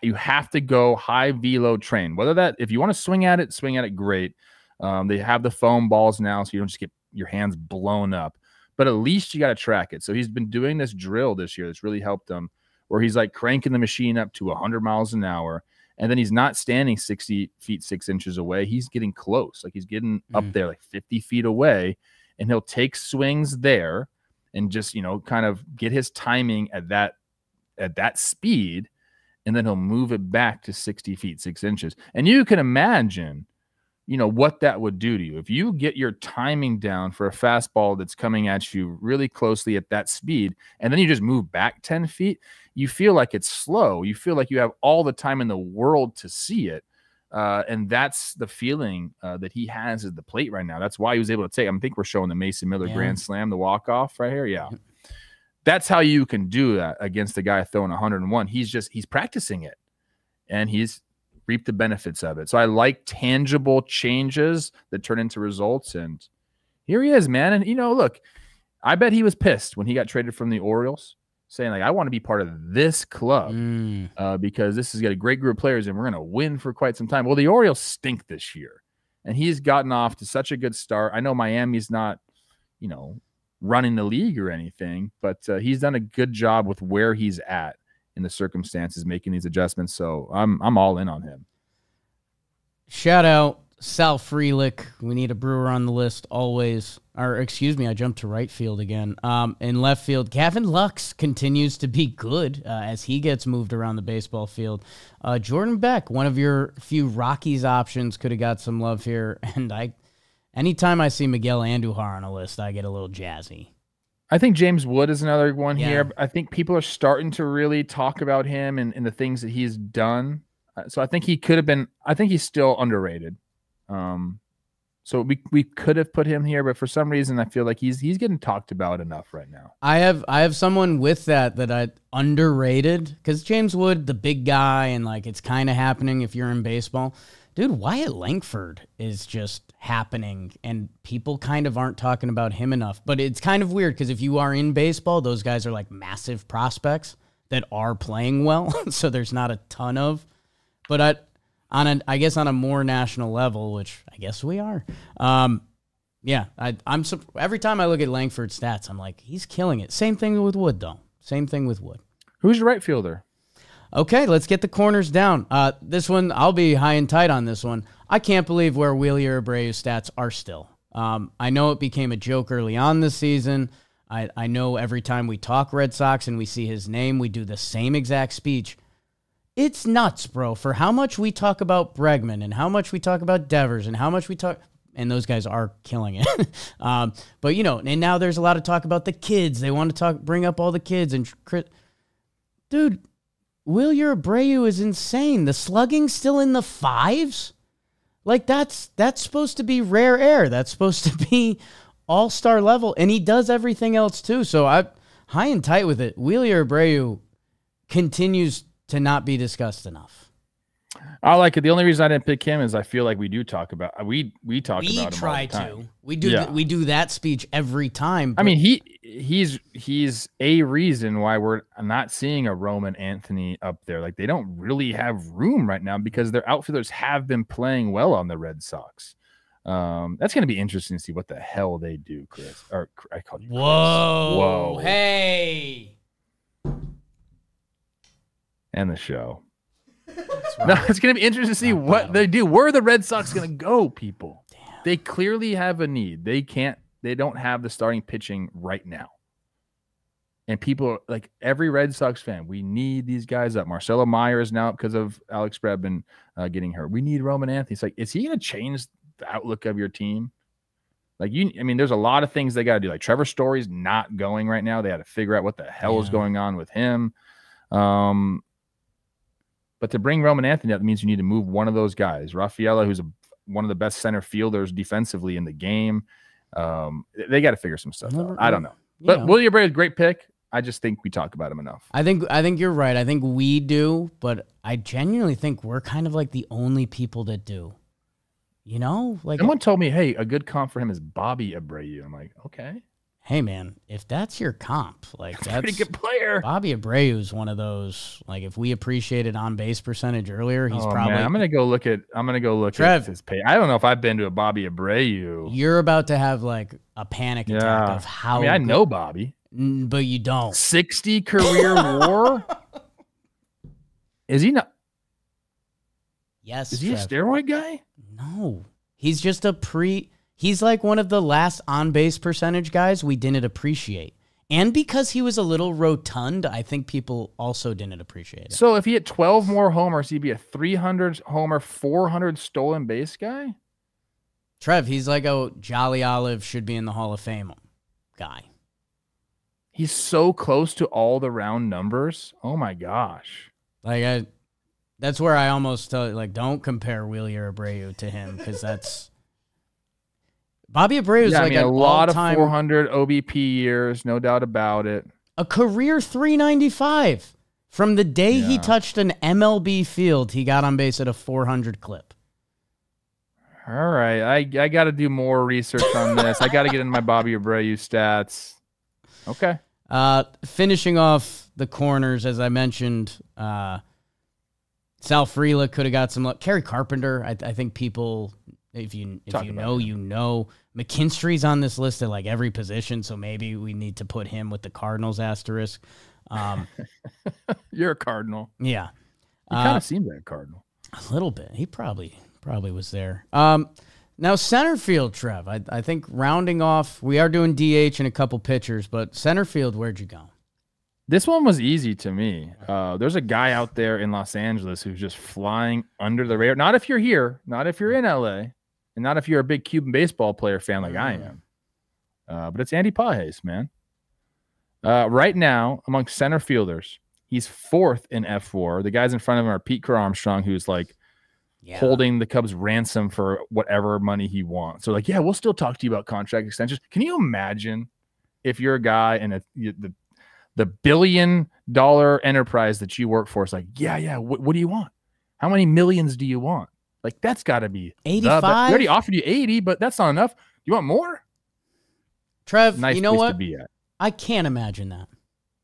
You have to go high velo train. Whether that, if you want to swing at it, great. They have the foam balls now, so you don't just get your hands blown up. But at least you got to track it. So he's been doing this drill this year that's really helped him, where he's like cranking the machine up to 100 miles an hour. And then he's not standing 60 feet 6 inches away. He's getting close. Like he's getting up there like 50 feet away. And he'll take swings there and just, you know, kind of get his timing at that speed. And then he'll move it back to 60 feet 6 inches. And you can imagine, you know, what that would do to you. If you get your timing down for a fastball that's coming at you really closely at that speed, and then you just move back 10 feet, you feel like it's slow. You feel like you have all the time in the world to see it. And that's the feeling that he has at the plate right now. That's why he was able to take, I think we're showing the Mason Miller Grand Slam, the walk-off right here. Yeah. That's how you can do that against the guy throwing 101. He's practicing it, and he's reaped the benefits of it. So I like tangible changes that turn into results. And here he is, man. And, you know, look, I bet he was pissed when he got traded from the Orioles, saying, like, I want to be part of this club because this has got a great group of players and we're going to win for quite some time. Well, the Orioles stink this year, and he's gotten off to such a good start. I know Miami's not, you know, running the league or anything, but he's done a good job with where he's at in the circumstances, making these adjustments. So I'm all in on him. Shout out Sal Frelick. We need a Brewer on the list always. Or excuse me, I jumped to right field again. In left field, Gavin Lux continues to be good as he gets moved around the baseball field. Jordan Beck, one of your few Rockies options, could have got some love here. And anytime I see Miguel Andujar on a list, I get a little jazzy. I think James Wood is another one here. I think people are starting to really talk about him and the things that he's done. So I think he could have been, I think he's still underrated. So we could have put him here, but for some reason I feel like he's getting talked about enough right now. I have someone with that I underrated, because James Wood, the big guy, and like it's kind of happening if you're in baseball. Dude, Wyatt Langford is just happening, and people kind of aren't talking about him enough. But it's kind of weird because if you are in baseball, those guys are like massive prospects that are playing well, so there's not a ton of. But I guess on a more national level, which I guess we are. Yeah, I'm every time I look at Langford's stats, I'm like, he's killing it. Same thing with Wood, though. Same thing with Wood. Who's your right fielder? Okay, let's get the corners down. This one, I'll be high and tight on this one. I can't believe where Wheeler Abreu's stats are still. I know it became a joke early on this season. I know every time we talk Red Sox and we see his name, we do the same exact speech. It's nuts, bro, for how much we talk about Bregman and how much we talk about Devers and how much we talk, and those guys are killing it. But, you know, and now there's a lot of talk about the kids. They want to bring up all the kids. And dude, Wheeler Abreu is insane. The slugging's still in the 5s. Like, that's supposed to be rare air. That's supposed to be all-star level. And he does everything else, too. So I'm high and tight with it. Wheeler Abreu continues to not be discussed enough. I like it. The only reason I didn't pick him is I feel like we do talk about we talk about him all the time. We do that speech every time. I mean, he's a reason why we're not seeing a Roman Anthony up there. Like, they don't really have room right now because their outfielders have been playing well on the Red Sox. That's going to be interesting to see what the hell they do, Chris. Or I called you Chris. Whoa. Hey. And the show. That's No, it's going to be interesting to see what they do. Where are the Red Sox going to go, people? Damn. They clearly have a need. They don't have the starting pitching right now. And people like every Red Sox fan, we need these guys up. Marcelo Meyer is now up because of Alex Bregman getting hurt. We need Roman Anthony. It's like, is he going to change the outlook of your team? Like there's a lot of things they got to do. Like Trevor Story's not going right now. They had to figure out what the hell is going on with him. But to bring Roman Anthony up means you need to move one of those guys. Rafaela, who's one of the best center fielders defensively in the game. They got to figure some stuff out. I don't know. But Wilyer Abreu, great pick. I just think we talk about him enough. I think you're right. I think we do, but I genuinely think we're kind of like the only people that do. You know, like someone told me, hey, a good comp for him is Bobby Abreu. I'm like, okay. Hey man, if that's your comp, like that's a pretty good player. Bobby Abreu is one of those. Like if we appreciated on base percentage earlier, he's probably. Man, I'm gonna go look at his pay. I don't know if I've been to a Bobby Abreu. You're about to have like a panic attack of how. I know Bobby, but you don't. 60 career WAR. Is he not? Yes. Is he a steroid guy? No, he's just he's like one of the last on-base percentage guys we didn't appreciate. And because he was a little rotund, I think people also didn't appreciate it. So if he had 12 more homers, he'd be a 300 homer, 400 stolen base guy? Trev, he's like a Jolly Olive should be in the Hall of Fame guy. He's so close to all the round numbers. Oh, my gosh. Like, that's where I almost tell you, like, don't compare Wilyer Abreu to him because that's Bobby Abreu is like a lot of 400 OBP years, no doubt about it. A career 395 from the day he touched an MLB field. He got on base at a 400 clip. All right, I got to do more research on this. I got to get into my Bobby Abreu stats. Okay. Finishing off the corners, as I mentioned. Sal Frelick could have got some luck. Kerry Carpenter, I think people, if you know, you know. McKinstry's on this list at like every position, so maybe we need to put him with the Cardinals asterisk. You're a Cardinal. Yeah. You kind of seem like a Cardinal. A little bit. He probably was there. Now, center field, Trev, I think rounding off, we are doing DH and a couple pitchers, but center field, where'd you go? This one was easy to me. There's a guy out there in Los Angeles who's just flying under the radar. Not if you're here, not if you're in LA, and not if you're a big Cuban baseball player fan like I am. But it's Andy Pages, man. Right now, among center fielders, he's fourth in F4. The guys in front of him are Pete Crow Armstrong, who's like holding the Cubs ransom for whatever money he wants. So like, yeah, we'll still talk to you about contract extensions. Can you imagine if you're a guy and the $1 billion enterprise that you work for is like, what do you want? How many millions do you want? Like, that's got to be 85. We already offered you 80, but that's not enough. You want more? Trev, nice you know place what? To be at. I can't imagine that.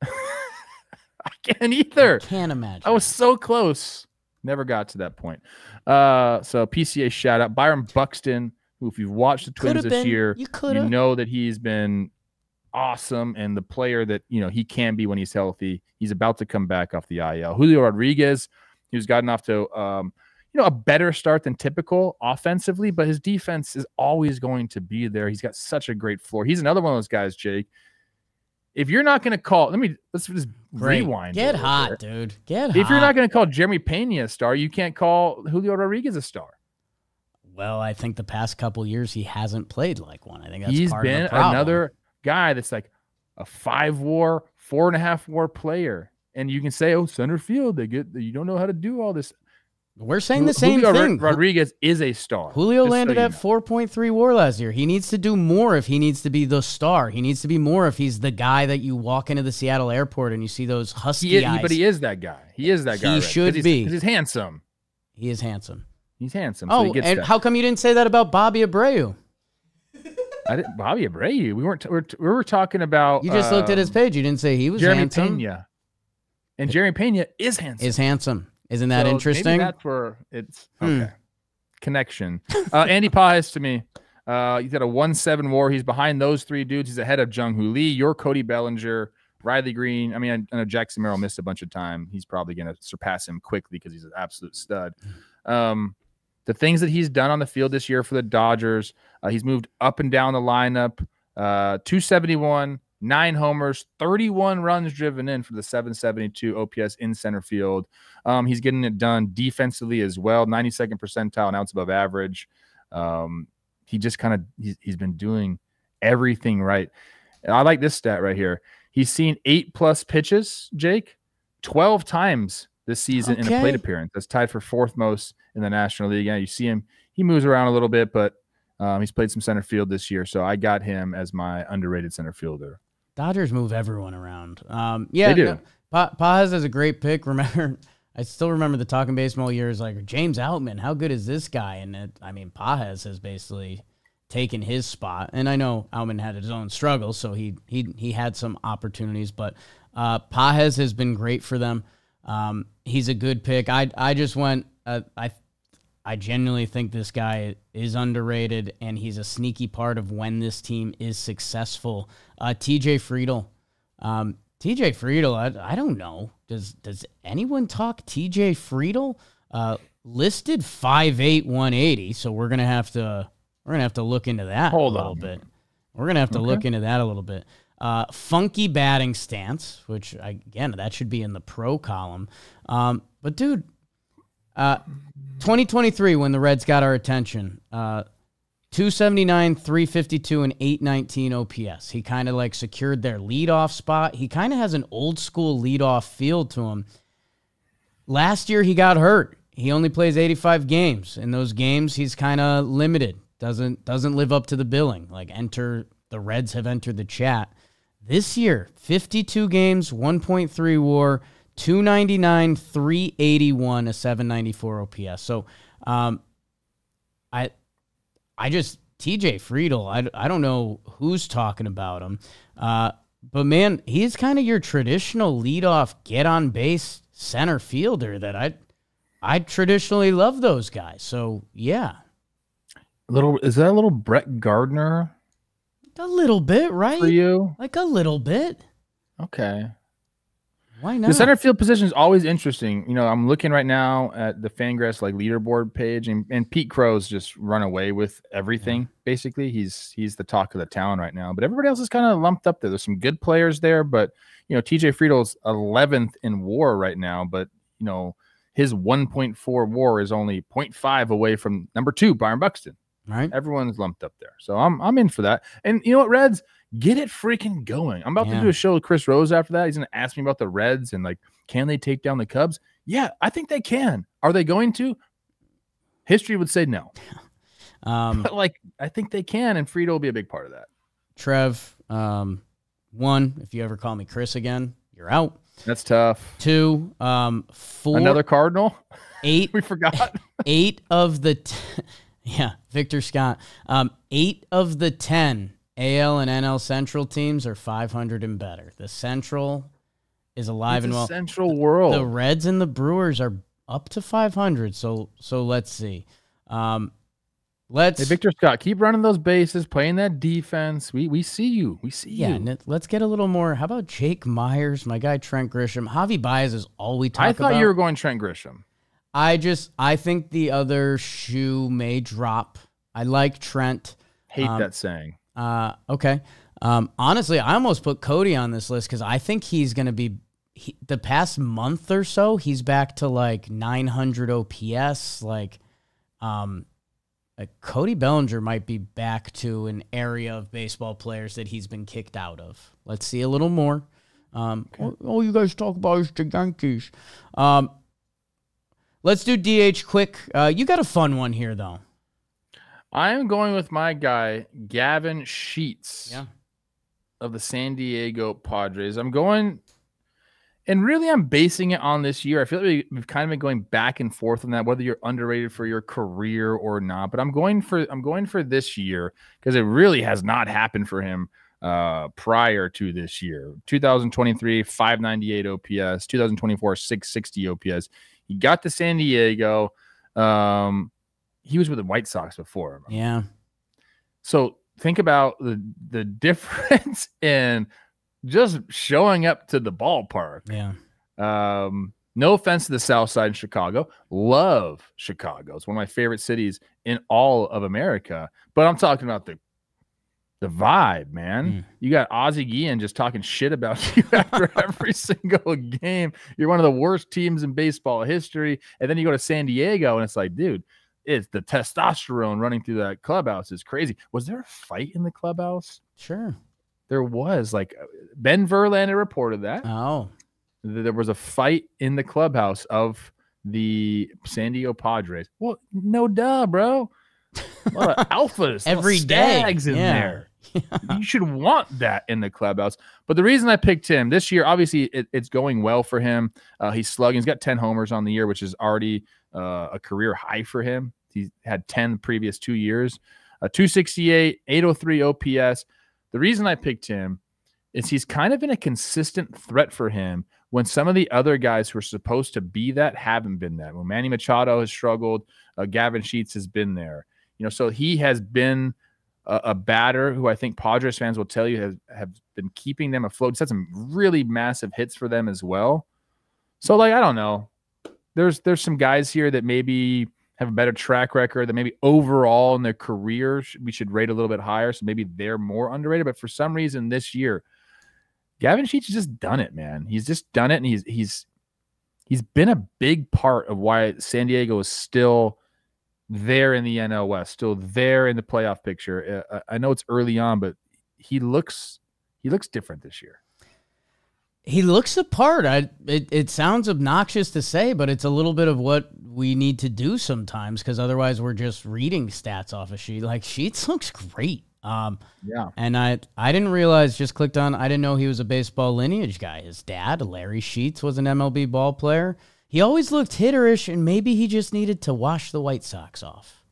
I can't either. Can't imagine. I was so close. Never got to that point. So PCA shout out. Byron Buxton, who if you've watched the Twins this year, you know that he's been awesome and the player that he can be when he's healthy. He's about to come back off the IL. Julio Rodriguez, who's gotten off to a better start than typical offensively, but his defense is always going to be there. He's got such a great floor. He's another one of those guys, Jake. If you're not going to call, let's just rewind. Get hot, dude. Get hot. If you're not going to call Jeremy Pena a star, you can't call Julio Rodriguez a star. Well, I think the past couple years he hasn't played like one. I think that's he's part been of the problem. Another guy that's like a 5 WAR, 4.5 WAR player, and you can say, "Oh, center field, you don't know how to do all this." We're saying the same thing. Rodriguez is a star. Julio landed at 4.3 WAR last year. He needs to do more if he needs to be the star. He needs to be more if he's the guy that you walk into the Seattle airport and you see those husky eyes. But he is that guy. He is that guy. He should be. He's handsome. He is handsome. He's handsome. Oh, so and how come you didn't say that about Bobby Abreu? Bobby Abreu. We were talking about. You just looked at his page. You didn't say he was handsome. Jeremy Pena. And Jeremy Pena is handsome. Is handsome. Isn't that interesting? Maybe that's where it's okay. Connection. Andy Pages to me. He's got a 1.7 WAR. He's behind those 3 dudes. He's ahead of Jung Hoo Lee, your Cody Bellinger, Riley Green. I mean, I know Jackson Merrill missed a bunch of time. He's probably going to surpass him quickly because he's an absolute stud. The things that he's done on the field this year for the Dodgers, he's moved up and down the lineup. 271, 9 homers, 31 runs driven in for the 772 OPS in center field. He's getting it done defensively as well. 92nd percentile, an ounce above average. He just kind of he's been doing everything right. I like this stat right here. He's seen 8+ pitches, Jake, 12 times this season in a plate appearance. That's tied for 4th most in the National League. Yeah, you see him. He moves around a little bit, but he's played some center field this year, so I got him as my underrated center fielder. Dodgers move everyone around. Yeah, they do. No, Paz is a great pick. I still remember the Talking Baseball years, like James Outman. How good is this guy? And Paz has basically taken his spot. And I know Outman had his own struggles, so he had some opportunities. But Paz has been great for them. He's a good pick. I just went. I genuinely think this guy is underrated, and he's a sneaky part of when this team is successful. TJ Friedl. TJ Friedl, I don't know. Does anyone talk TJ Friedl? Listed 5'8", 180. So we're gonna have to look into that a little bit. We're gonna have to look into that a little bit. Funky batting stance, which that should be in the pro column. But dude, 2023 when the Reds got our attention, 279, 352, and 819 OPS. He kind of like secured their leadoff spot. He kind of has an old school leadoff feel to him. Last year he got hurt. He only plays 85 games. In those games, he's kind of limited. Doesn't live up to the billing. The Reds have entered the chat. This year, 52 games, 1.3 WAR, 299, 381, a 794 OPS. So, TJ Friedl, I don't know who's talking about him. But man, he's kind of your traditional leadoff, get on base center fielder that I traditionally love those guys. So yeah. Is that a little Brett Gardner? A little bit, right? For you? Like a little bit. Okay. Why not? The center field position is always interesting. You know, I'm looking right now at the Fangraphs leaderboard page, and Pete Crow's just run away with everything. Yeah. Basically, he's the talk of the town right now. But everybody else is kind of lumped up there. There's some good players there, but TJ Friedl's 11th in WAR right now. But his 1.4 WAR is only 0.5 away from number 2, Byron Buxton. Right. Everyone's lumped up there, so I'm in for that. And you know what, Reds? Get it freaking going. I'm about to do a show with Chris Rose after that. He's going to ask me about the Reds and can they take down the Cubs? Yeah, I think they can. Are they going to? History would say no. But I think they can, and Friedl will be a big part of that. Trev, 1, if you ever call me Chris again, you're out. That's tough. 2, 4. Another Cardinal? 8. We forgot. 8 of the Victor Scott. 8 of the 10 AL and NL Central teams are 500 and better. The Central is alive and well. Central world. The Reds and the Brewers are up to 500. So let's see. Hey, Victor Scott, keep running those bases, playing that defense. We see you. We see you. Yeah, let's get a little more. How about Jake Myers, my guy Trent Grisham? Javi Baez is all we talk about. I thought you were going Trent Grisham. I think the other shoe may drop. I like Trent. Hate that saying. Okay. Honestly, I almost put Cody on this list because I think he's going to be the past month or so. He's back to 900 OPS. Cody Bellinger might be back to an area of baseball players that he's been kicked out of. Let's see a little more. Okay. Oh, you guys talk about the Yankees. Let's do DH quick. You got a fun one here, though. I am going with my guy, Gavin Sheets of the San Diego Padres. I'm going, and really I'm basing it on this year. I feel like we've kind of been going back and forth on that, whether you're underrated for your career or not. But I'm going for this year because it really has not happened for him prior to this year. 2023, 598 OPS. 2024, 660 OPS. He got to San Diego. He was with the White Sox before. Yeah. So think about the difference in just showing up to the ballpark. Yeah. No offense to the South Side in Chicago. Love Chicago. It's one of my favorite cities in all of America. But I'm talking about the vibe, man. You got Ozzie Guillen just talking shit about you after every single game. You're one of the worst teams in baseball history. And then you go to San Diego, and it's like, dude, it's the testosterone running through that clubhouse is crazy. Was there a fight in the clubhouse? Sure. There was. Like, Ben Verlander reported that. Oh. There was a fight in the clubhouse of the San Diego Padres. Well, no duh, bro. A lot of alphas, every stags day in there. You should want that in the clubhouse. But the reason I picked him this year, obviously, it's going well for him. He's slugging. He's got 10 homers on the year, which is already a career high for him. He's had 10 the previous 2 years. 268, 803 OPS. The reason I picked him is he's kind of been a consistent threat for him when some of the other guys who are supposed to be that haven't been that. When Manny Machado has struggled, Gavin Sheets has been there. So he has been a batter who I think Padres fans will tell you have been keeping them afloat. He's had some really massive hits for them as well. So, I don't know. There's some guys here that maybe have a better track record, that maybe overall in their career we should rate a little bit higher. So maybe they're more underrated. But for some reason this year, Gavin Sheets has just done it, man. He's just done it, and he's been a big part of why San Diego is still there in the NL West, still there in the playoff picture. I know it's early on, but he looks different this year. He looks the part. It sounds obnoxious to say, but it's a little bit of what we need to do sometimes, because otherwise we're just reading stats off a sheet. Like, Sheets looks great. Yeah. And I didn't realize, just clicked on, I didn't know he was a baseball lineage guy. His dad, Larry Sheets, was an MLB ball player. He always looked hitterish, and maybe he just needed to wash the White Sox off.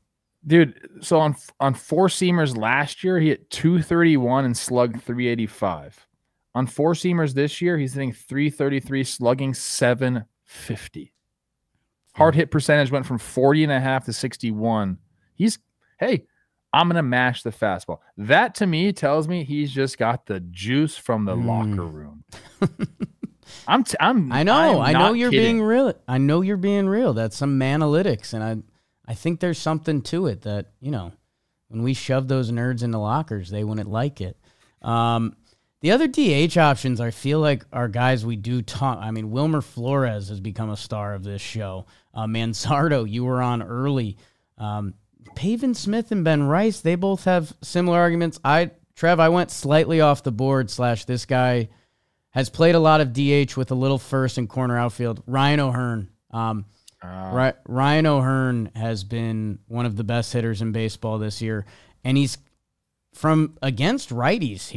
Dude, so on four-seamers last year, he hit 231 and slugged 385. On four-seamers this year, he's hitting 333, slugging 750. Hard hit percentage went from 40.5 to 61. I'm going to mash the fastball. That, to me, tells me he's just got the juice from the locker room. I know you're being real. I know you're being real. That's some analytics, and I think there's something to it that, when we shove those nerds into lockers, they wouldn't like it. The other DH options, I feel like, are guys we do talk. I mean, Wilmer Flores has become a star of this show. Manzardo, you were on early. Pavin Smith and Ben Rice, they both have similar arguments. Trev, I went slightly off the board / this guy has played a lot of DH with a little first and corner outfield. Ryan O'Hearn. Ryan O'Hearn has been one of the best hitters in baseball this year, and he's from against righties.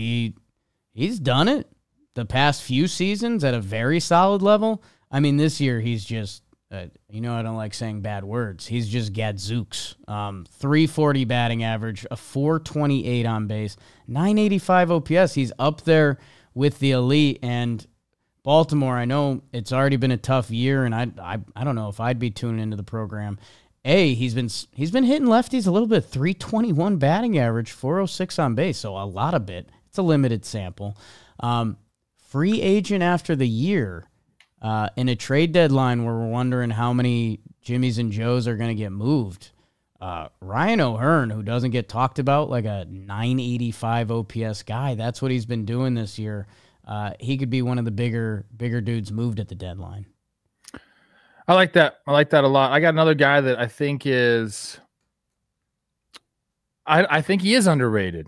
He's done it the past few seasons at a very solid level. I mean, this year he's just, I don't like saying bad words. He's just gadzooks. 340 batting average, a 428 on base, 985 OPS. He's up there with the elite. And Baltimore, I know it's already been a tough year, and I don't know if I'd be tuning into the program. He's been hitting lefties a little bit. 321 batting average, 406 on base, so a lot of it. It's a limited sample. Free agent after the year. In a trade deadline where we're wondering how many Jimmys and Joes are going to get moved, Ryan O'Hearn, who doesn't get talked about, like a 985 OPS guy, that's what he's been doing this year. He could be one of the bigger dudes moved at the deadline. I like that. I like that a lot. I got another guy that I think is I think he is underrated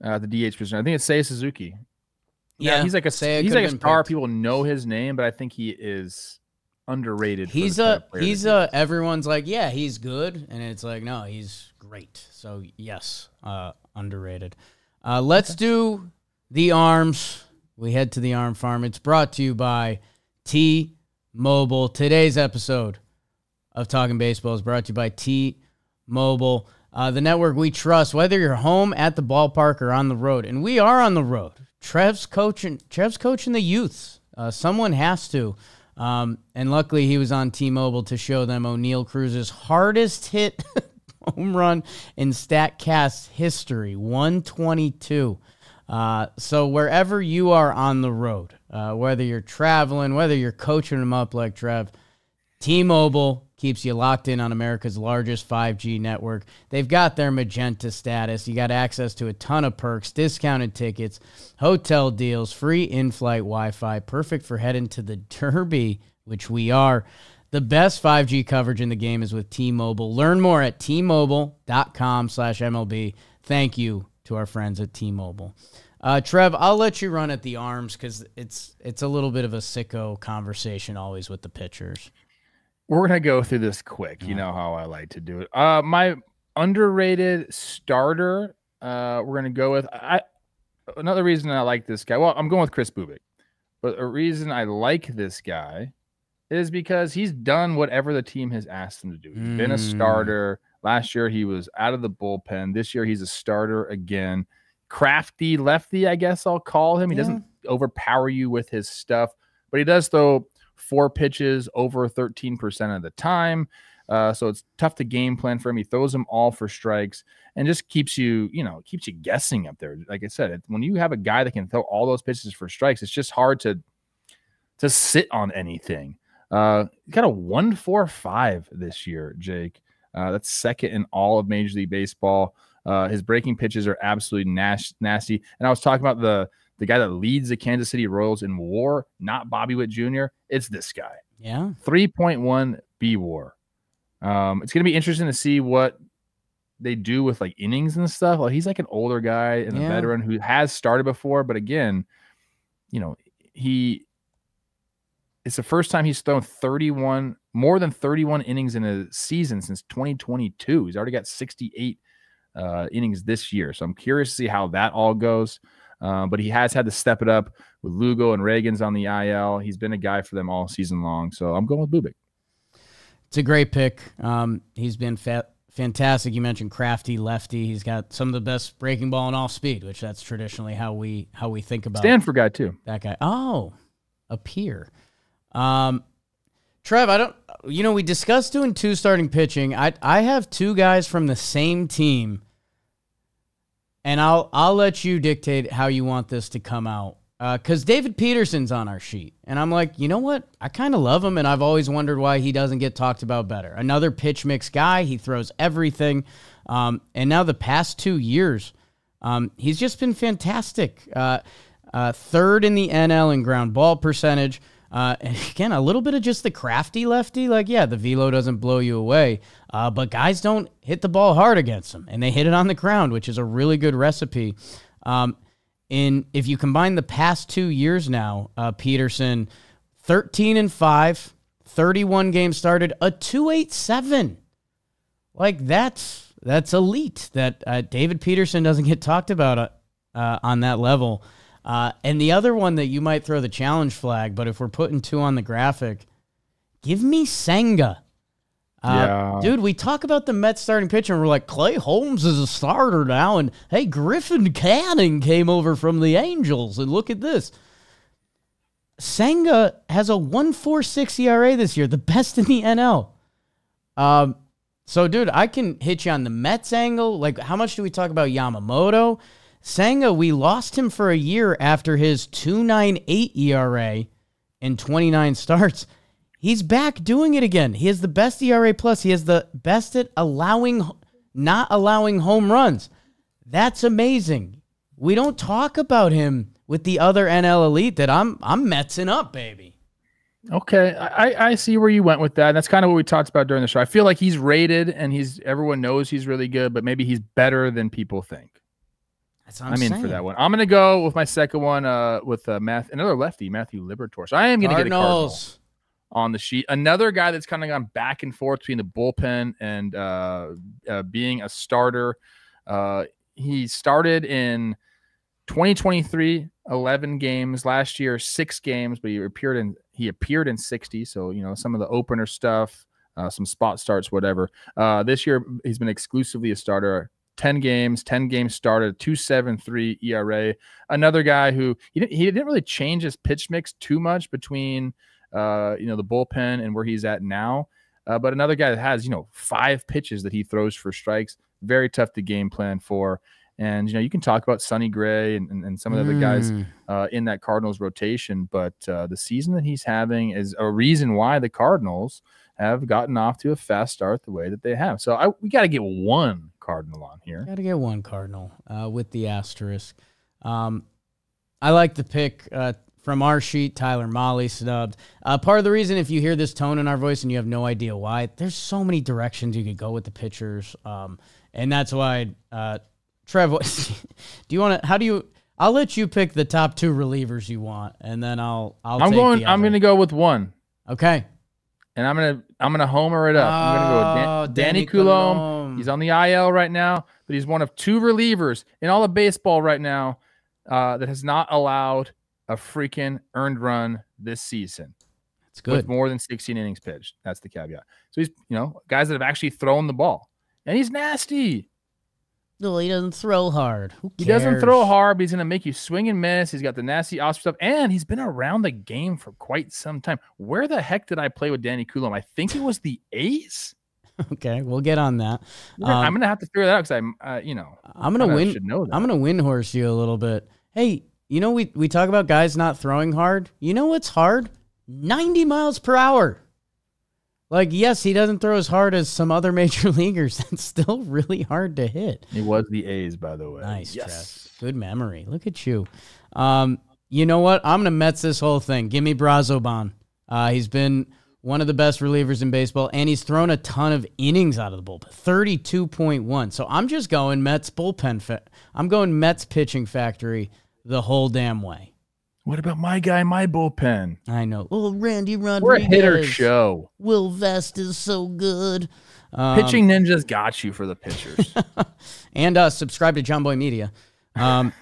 at the DH position. I think it's Seiya Suzuki. Yeah, he's like a star. People know his name, but I think he is underrated. He's everyone's like, yeah, he's good, and it's like, no, he's great. So yes, underrated. Let's do the arms. We head to the arm farm. It's brought to you by T-Mobile. Today's episode of Talking Baseball is brought to you by T-Mobile, the network we trust, whether you're home, at the ballpark, or on the road. And we are on the road. Trev's coaching the youths. Someone has to. And luckily he was on T-Mobile to show them O'Neal Cruz's hardest hit home run in StatCast history, 122. So wherever you are on the road, whether you're traveling, whether you're coaching them up like Trev, T-Mobile keeps you locked in on America's largest 5G network. They've got their Magenta status. You got access to a ton of perks, discounted tickets, hotel deals, free in-flight Wi-Fi, perfect for heading to the Derby, which we are. The best 5G coverage in the game is with T-Mobile. Learn more at T-Mobile.com/MLB. Thank you to our friends at T-Mobile. Trev, I'll let you run at the arms because it's a little bit of a sicko conversation always with the pitchers. We're going to go through this quick. You know how I like to do it. My underrated starter, we're going to go with another reason I like this guy. Well, I'm going with Kris Bubic. But a reason I like this guy is because he's done whatever the team has asked him to do. He's been a starter. Last year, he was out of the bullpen. This year, he's a starter again. Crafty lefty, I guess I'll call him. He doesn't overpower you with his stuff, but he does throw 4 pitches over 13% of the time. So it's tough to game plan for him. He throws them all for strikes and just keeps you guessing up there. Like I said, when you have a guy that can throw all those pitches for strikes, it's just hard to sit on anything. Got a 1.45 this year, Jake. That's second in all of Major League Baseball. His breaking pitches are absolutely nasty. And I was talking about the guy that leads the Kansas City Royals in WAR, not Bobby Witt Jr. It's this guy. Yeah. 3.1 BWAR. It's going to be interesting to see what they do with like innings and stuff. Like he's like an older guy and a veteran who has started before, but again, it's the first time he's thrown more than 31 innings in a season since 2022. He's already got 68 innings this year. So I'm curious to see how that all goes. But he has had to step it up with Lugo and Reagans on the IL. He's been a guy for them all season long. So I'm going with Bubic. It's a great pick. He's been fantastic. You mentioned crafty lefty. He's got some of the best breaking ball and off speed, which that's traditionally how we think about Stanford guy too. That guy. Oh, a peer. Trev, we discussed doing 2 starting pitching. I have 2 guys from the same team, and I'll let you dictate how you want this to come out. Because David Peterson's on our sheet, and I'm like, you know what? I kind of love him, and I've always wondered why he doesn't get talked about better. Another pitch mix guy. He throws everything. And now the past 2 years, he's just been fantastic. 3rd in the NL in ground ball percentage. And again, a little bit of just the crafty lefty. Like, the velo doesn't blow you away, but guys don't hit the ball hard against him, and they hit it on the ground, which is a really good recipe. If you combine the past 2 years now, Peterson, 13-5, 31 games started, a 2.87. Like that's elite. That David Peterson doesn't get talked about on that level. And the other one that you might throw the challenge flag, but if we're putting 2 on the graphic, give me Senga. Dude, we talk about the Mets starting pitcher, and we're like, Clay Holmes is a starter now, and hey, Griffin Canning came over from the Angels, and look at this. Senga has a 1.46 ERA this year, the best in the NL. So, dude, I can hit you on the Mets angle. Like, how much do we talk about Yamamoto? Senga, we lost him for a year after his 2.98 ERA in 29 starts. He's back doing it again. He has the best ERA plus. He has the best at not allowing home runs. That's amazing. We don't talk about him with the other NL elite that I'm Metsing up, baby. Okay, I see where you went with that. That's kind of what we talked about during the show. I feel like he's rated and everyone knows he's really good, but maybe he's better than people think. I'm in for that one. I'm going to go with my second one with another lefty, Matthew Liberatore. So I am going to get a Cardinal on the sheet. Another guy that's kind of gone back and forth between the bullpen and being a starter. He started in 2023, 11 games. Last year, 6 games, but he appeared in 60. So, some of the opener stuff, some spot starts, whatever. This year, he's been exclusively a starter. 10 games started, 2.73 ERA. Another guy who he didn't really change his pitch mix too much between the bullpen and where he's at now. But another guy that has 5 pitches that he throws for strikes, very tough to game plan for. And, you can talk about Sonny Gray and some of the other guys in that Cardinals rotation, but the season that he's having is a reason why the Cardinals have gotten off to a fast start the way that they have. So we got to get one Cardinal on here. Got to get one Cardinal with the asterisk. I like the pick from our sheet, Tyler Mahle snubbed. Part of the reason, if you hear this tone in our voice and you have no idea why, there's so many directions you could go with the pitchers. And that's why, Trev, do you want to, I'll let you pick the top 2 relievers you want, and then I'm going to go with one. Okay. And I'm gonna homer it up. I'm gonna go with Danny Coulombe. He's on the IL right now, but he's one of 2 relievers in all of baseball right now that has not allowed a freaking earned run this season. That's good. With more than 16 innings pitched. That's the caveat. So he's, guys that have actually thrown the ball, and he's nasty. No, he doesn't throw hard. Who cares? He doesn't throw hard, but he's going to make you swing and miss. He's got the nasty off stuff, and he's been around the game for quite some time. Where the heck did I play with Danny Coulombe? I think it was the A's. Okay, we'll get on that. I'm going to have to figure that out because I'm going to win. I'm going to win horse you a little bit. Hey, we talk about guys not throwing hard. You know what's hard? 90 miles per hour. Like, yes, he doesn't throw as hard as some other major leaguers. That's still really hard to hit. It was the A's, by the way. Nice, yes. Trev. Good memory. Look at you. You know what? I'm going to Mets this whole thing. Give me Brazoban. He's been one of the best relievers in baseball, and he's thrown a ton of innings out of the bullpen, 32.1. So I'm just going Mets bullpen. I'm going Mets pitching factory the whole damn way. What about my guy, my bullpen? I know. Oh, Randy Rodriguez. We're a hitter show. Will Vest is so good. Pitching Ninjas got you for the pitchers. And subscribe to John Boy Media. Oh,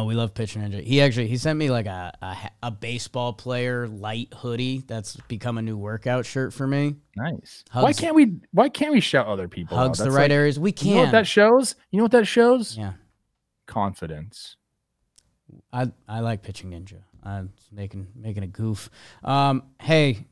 we love Pitching Ninja. He sent me like a baseball player light hoodie that's become a new workout shirt for me. Nice. Why can't we shout other people? Hugs the right areas. We can. You know what that shows? Yeah. Confidence. I like Pitching Ninja. I'm making a goof. Hey,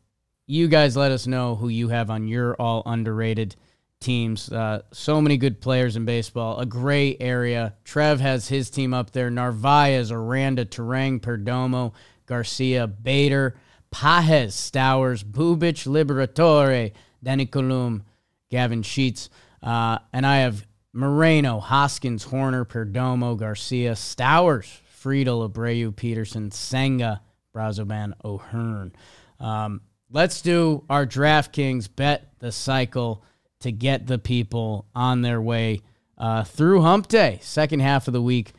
you guys let us know who you have on your all underrated teams. So many good players in baseball. A gray area. Trev has his team up there. Narvaez, Aranda, Turang, Perdomo, Garcia, Bader, Pajes, Stowers, Bubic, Liberatore, Danny Coulombe, Gavin Sheets. And I have Moreno, Hoskins, Horner, Perdomo, Garcia, Stowers, Friedel, Abreu, Peterson, Senga, Brazoban, O'Hearn. Let's do our DraftKings bet the cycle to get the people on their way through Hump Day, second half of the week.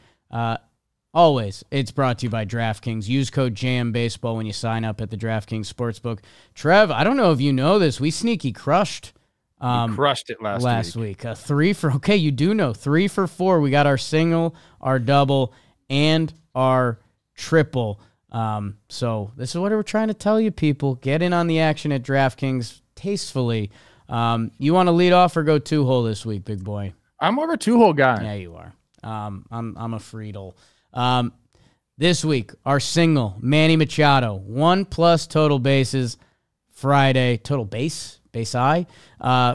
Always, it's brought to you by DraftKings. Use code JMBaseball when you sign up at the DraftKings Sportsbook. Trev, I don't know if you know this. We sneaky crushed. Crushed it last week. 3 for, okay, you do know. 3 for 4. We got our single, our double, and our triple. So this is what we're trying to tell you, people. Get in on the action at DraftKings tastefully. You want to lead off or go 2-hole this week, big boy? I'm more of a 2-hole guy. Yeah, you are. I'm a Friedel. This week, our single, Manny Machado, 1+ total bases Friday. Total base I.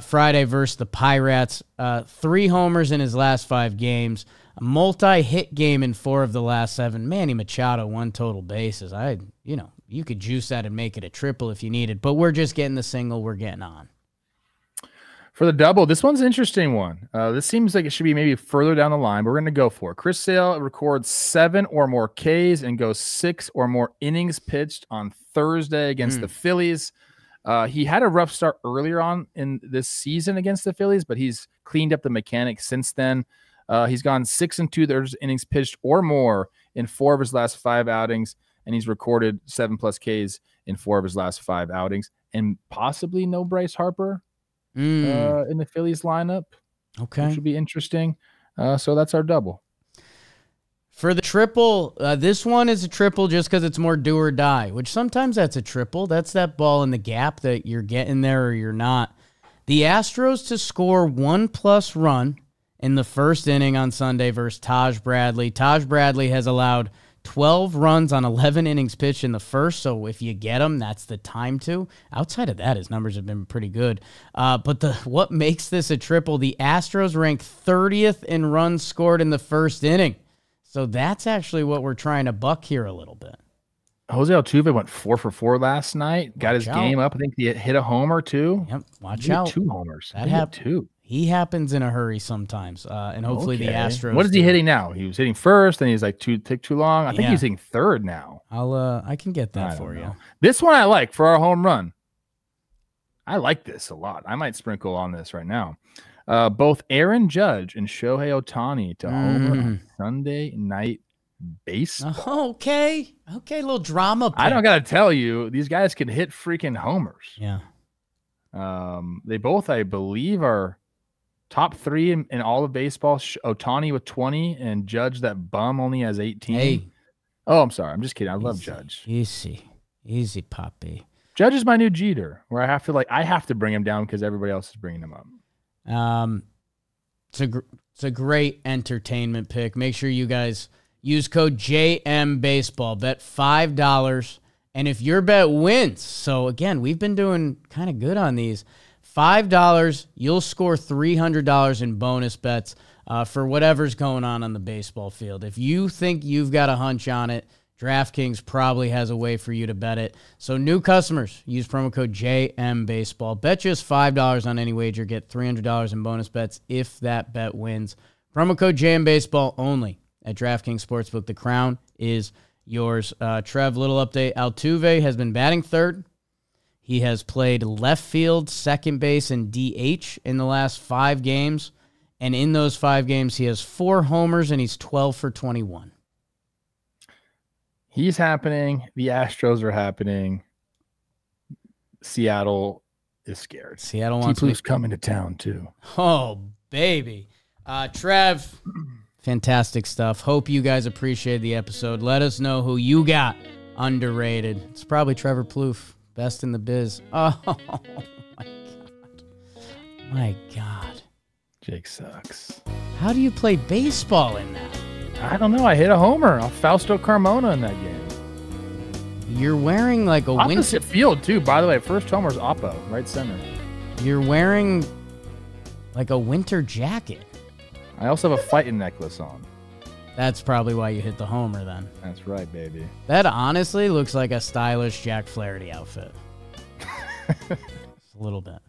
Friday versus the Pirates. 3 homers in his last 5 games. A multi-hit game in 4 of the last 7. Manny Machado, 1 total bases. You could juice that and make it a triple if you needed, but we're just getting the single. We're getting on. For the double, this one's an interesting one. This seems like it should be maybe further down the line, but we're going to go for it. Chris Sale records 7 or more Ks and goes 6 or more innings pitched on Thursday against the Phillies. He had a rough start earlier on in this season against the Phillies, but he's cleaned up the mechanics since then. He's gone 6 2/3 innings pitched or more in 4 of his last 5 outings, and he's recorded 7+ Ks in 4 of his last 5 outings, and possibly no Bryce Harper in the Phillies lineup. Okay, which would be interesting. So that's our double. For the triple, this one is a triple just because it's more do or die, which sometimes that's a triple. That's that ball in the gap that you're getting there or you're not. The Astros to score 1+ run in the first inning on Sunday versus Taj Bradley. Taj Bradley has allowed 12 runs on 11 innings pitched in the first, so if you get him, that's the time to. Outside of that, his numbers have been pretty good. But what makes this a triple, the Astros rank 30th in runs scored in the first inning. So that's actually what we're trying to buck here a little bit. Jose Altuve went 4 for 4 last night. Got his game up. I think he hit a homer too. Yep, watch out. 2 homers. That happened too. He happens in a hurry sometimes, and hopefully the Astros. What is he hitting now? He was hitting first, then he's like take too long. I think he's hitting third now. I can get that for you. This one I like for our home run. I like this a lot. I might sprinkle on this right now. Both Aaron Judge and Shohei Ohtani to homer on Sunday Night Baseball. Okay, little drama. I don't gotta tell you, these guys can hit freaking homers. Yeah. They both, I believe, are top 3 in all of baseball. Ohtani with 20 and Judge, that bum, only has 18. Hey. Oh, I'm sorry. I'm just kidding. I love Judge. Easy, Poppy. Judge is my new Jeter, where I have to bring him down because everybody else is bringing him up. It's a great entertainment pick. Make sure you guys use code JMBaseball. Bet $5. And if your bet wins, so again, we've been doing kind of good on these. $5, you'll score $300 in bonus bets for whatever's going on the baseball field. If you think you've got a hunch on it, DraftKings probably has a way for you to bet it. So new customers, use promo code JMBaseball. Bet just $5 on any wager. Get $300 in bonus bets if that bet wins. Promo code JMBaseball only at DraftKings Sportsbook. The crown is yours. Trev, little update. Altuve has been batting third. He has played left field, second base, and DH in the last 5 games. And in those 5 games, he has 4 homers, and he's 12 for 21. He's happening. The Astros are happening. Seattle is scared. Seattle wants T-Plu's coming to town, too. Oh, baby. Trev, fantastic stuff. Hope you guys appreciated the episode. Let us know who you got underrated. It's probably Trevor Plouffe. Best in the biz. Oh, my God. My God. Jake sucks. How do you play baseball in that? I don't know. I hit a homer off Fausto Carmona in that game. You're wearing like a opposite field, too. By the way, first homer's Oppo, right center. You're wearing like a winter jacket. I also have a fighting necklace on. That's probably why you hit the homer then. That's right, baby. That honestly looks like a stylish Jack Flaherty outfit. A little bit.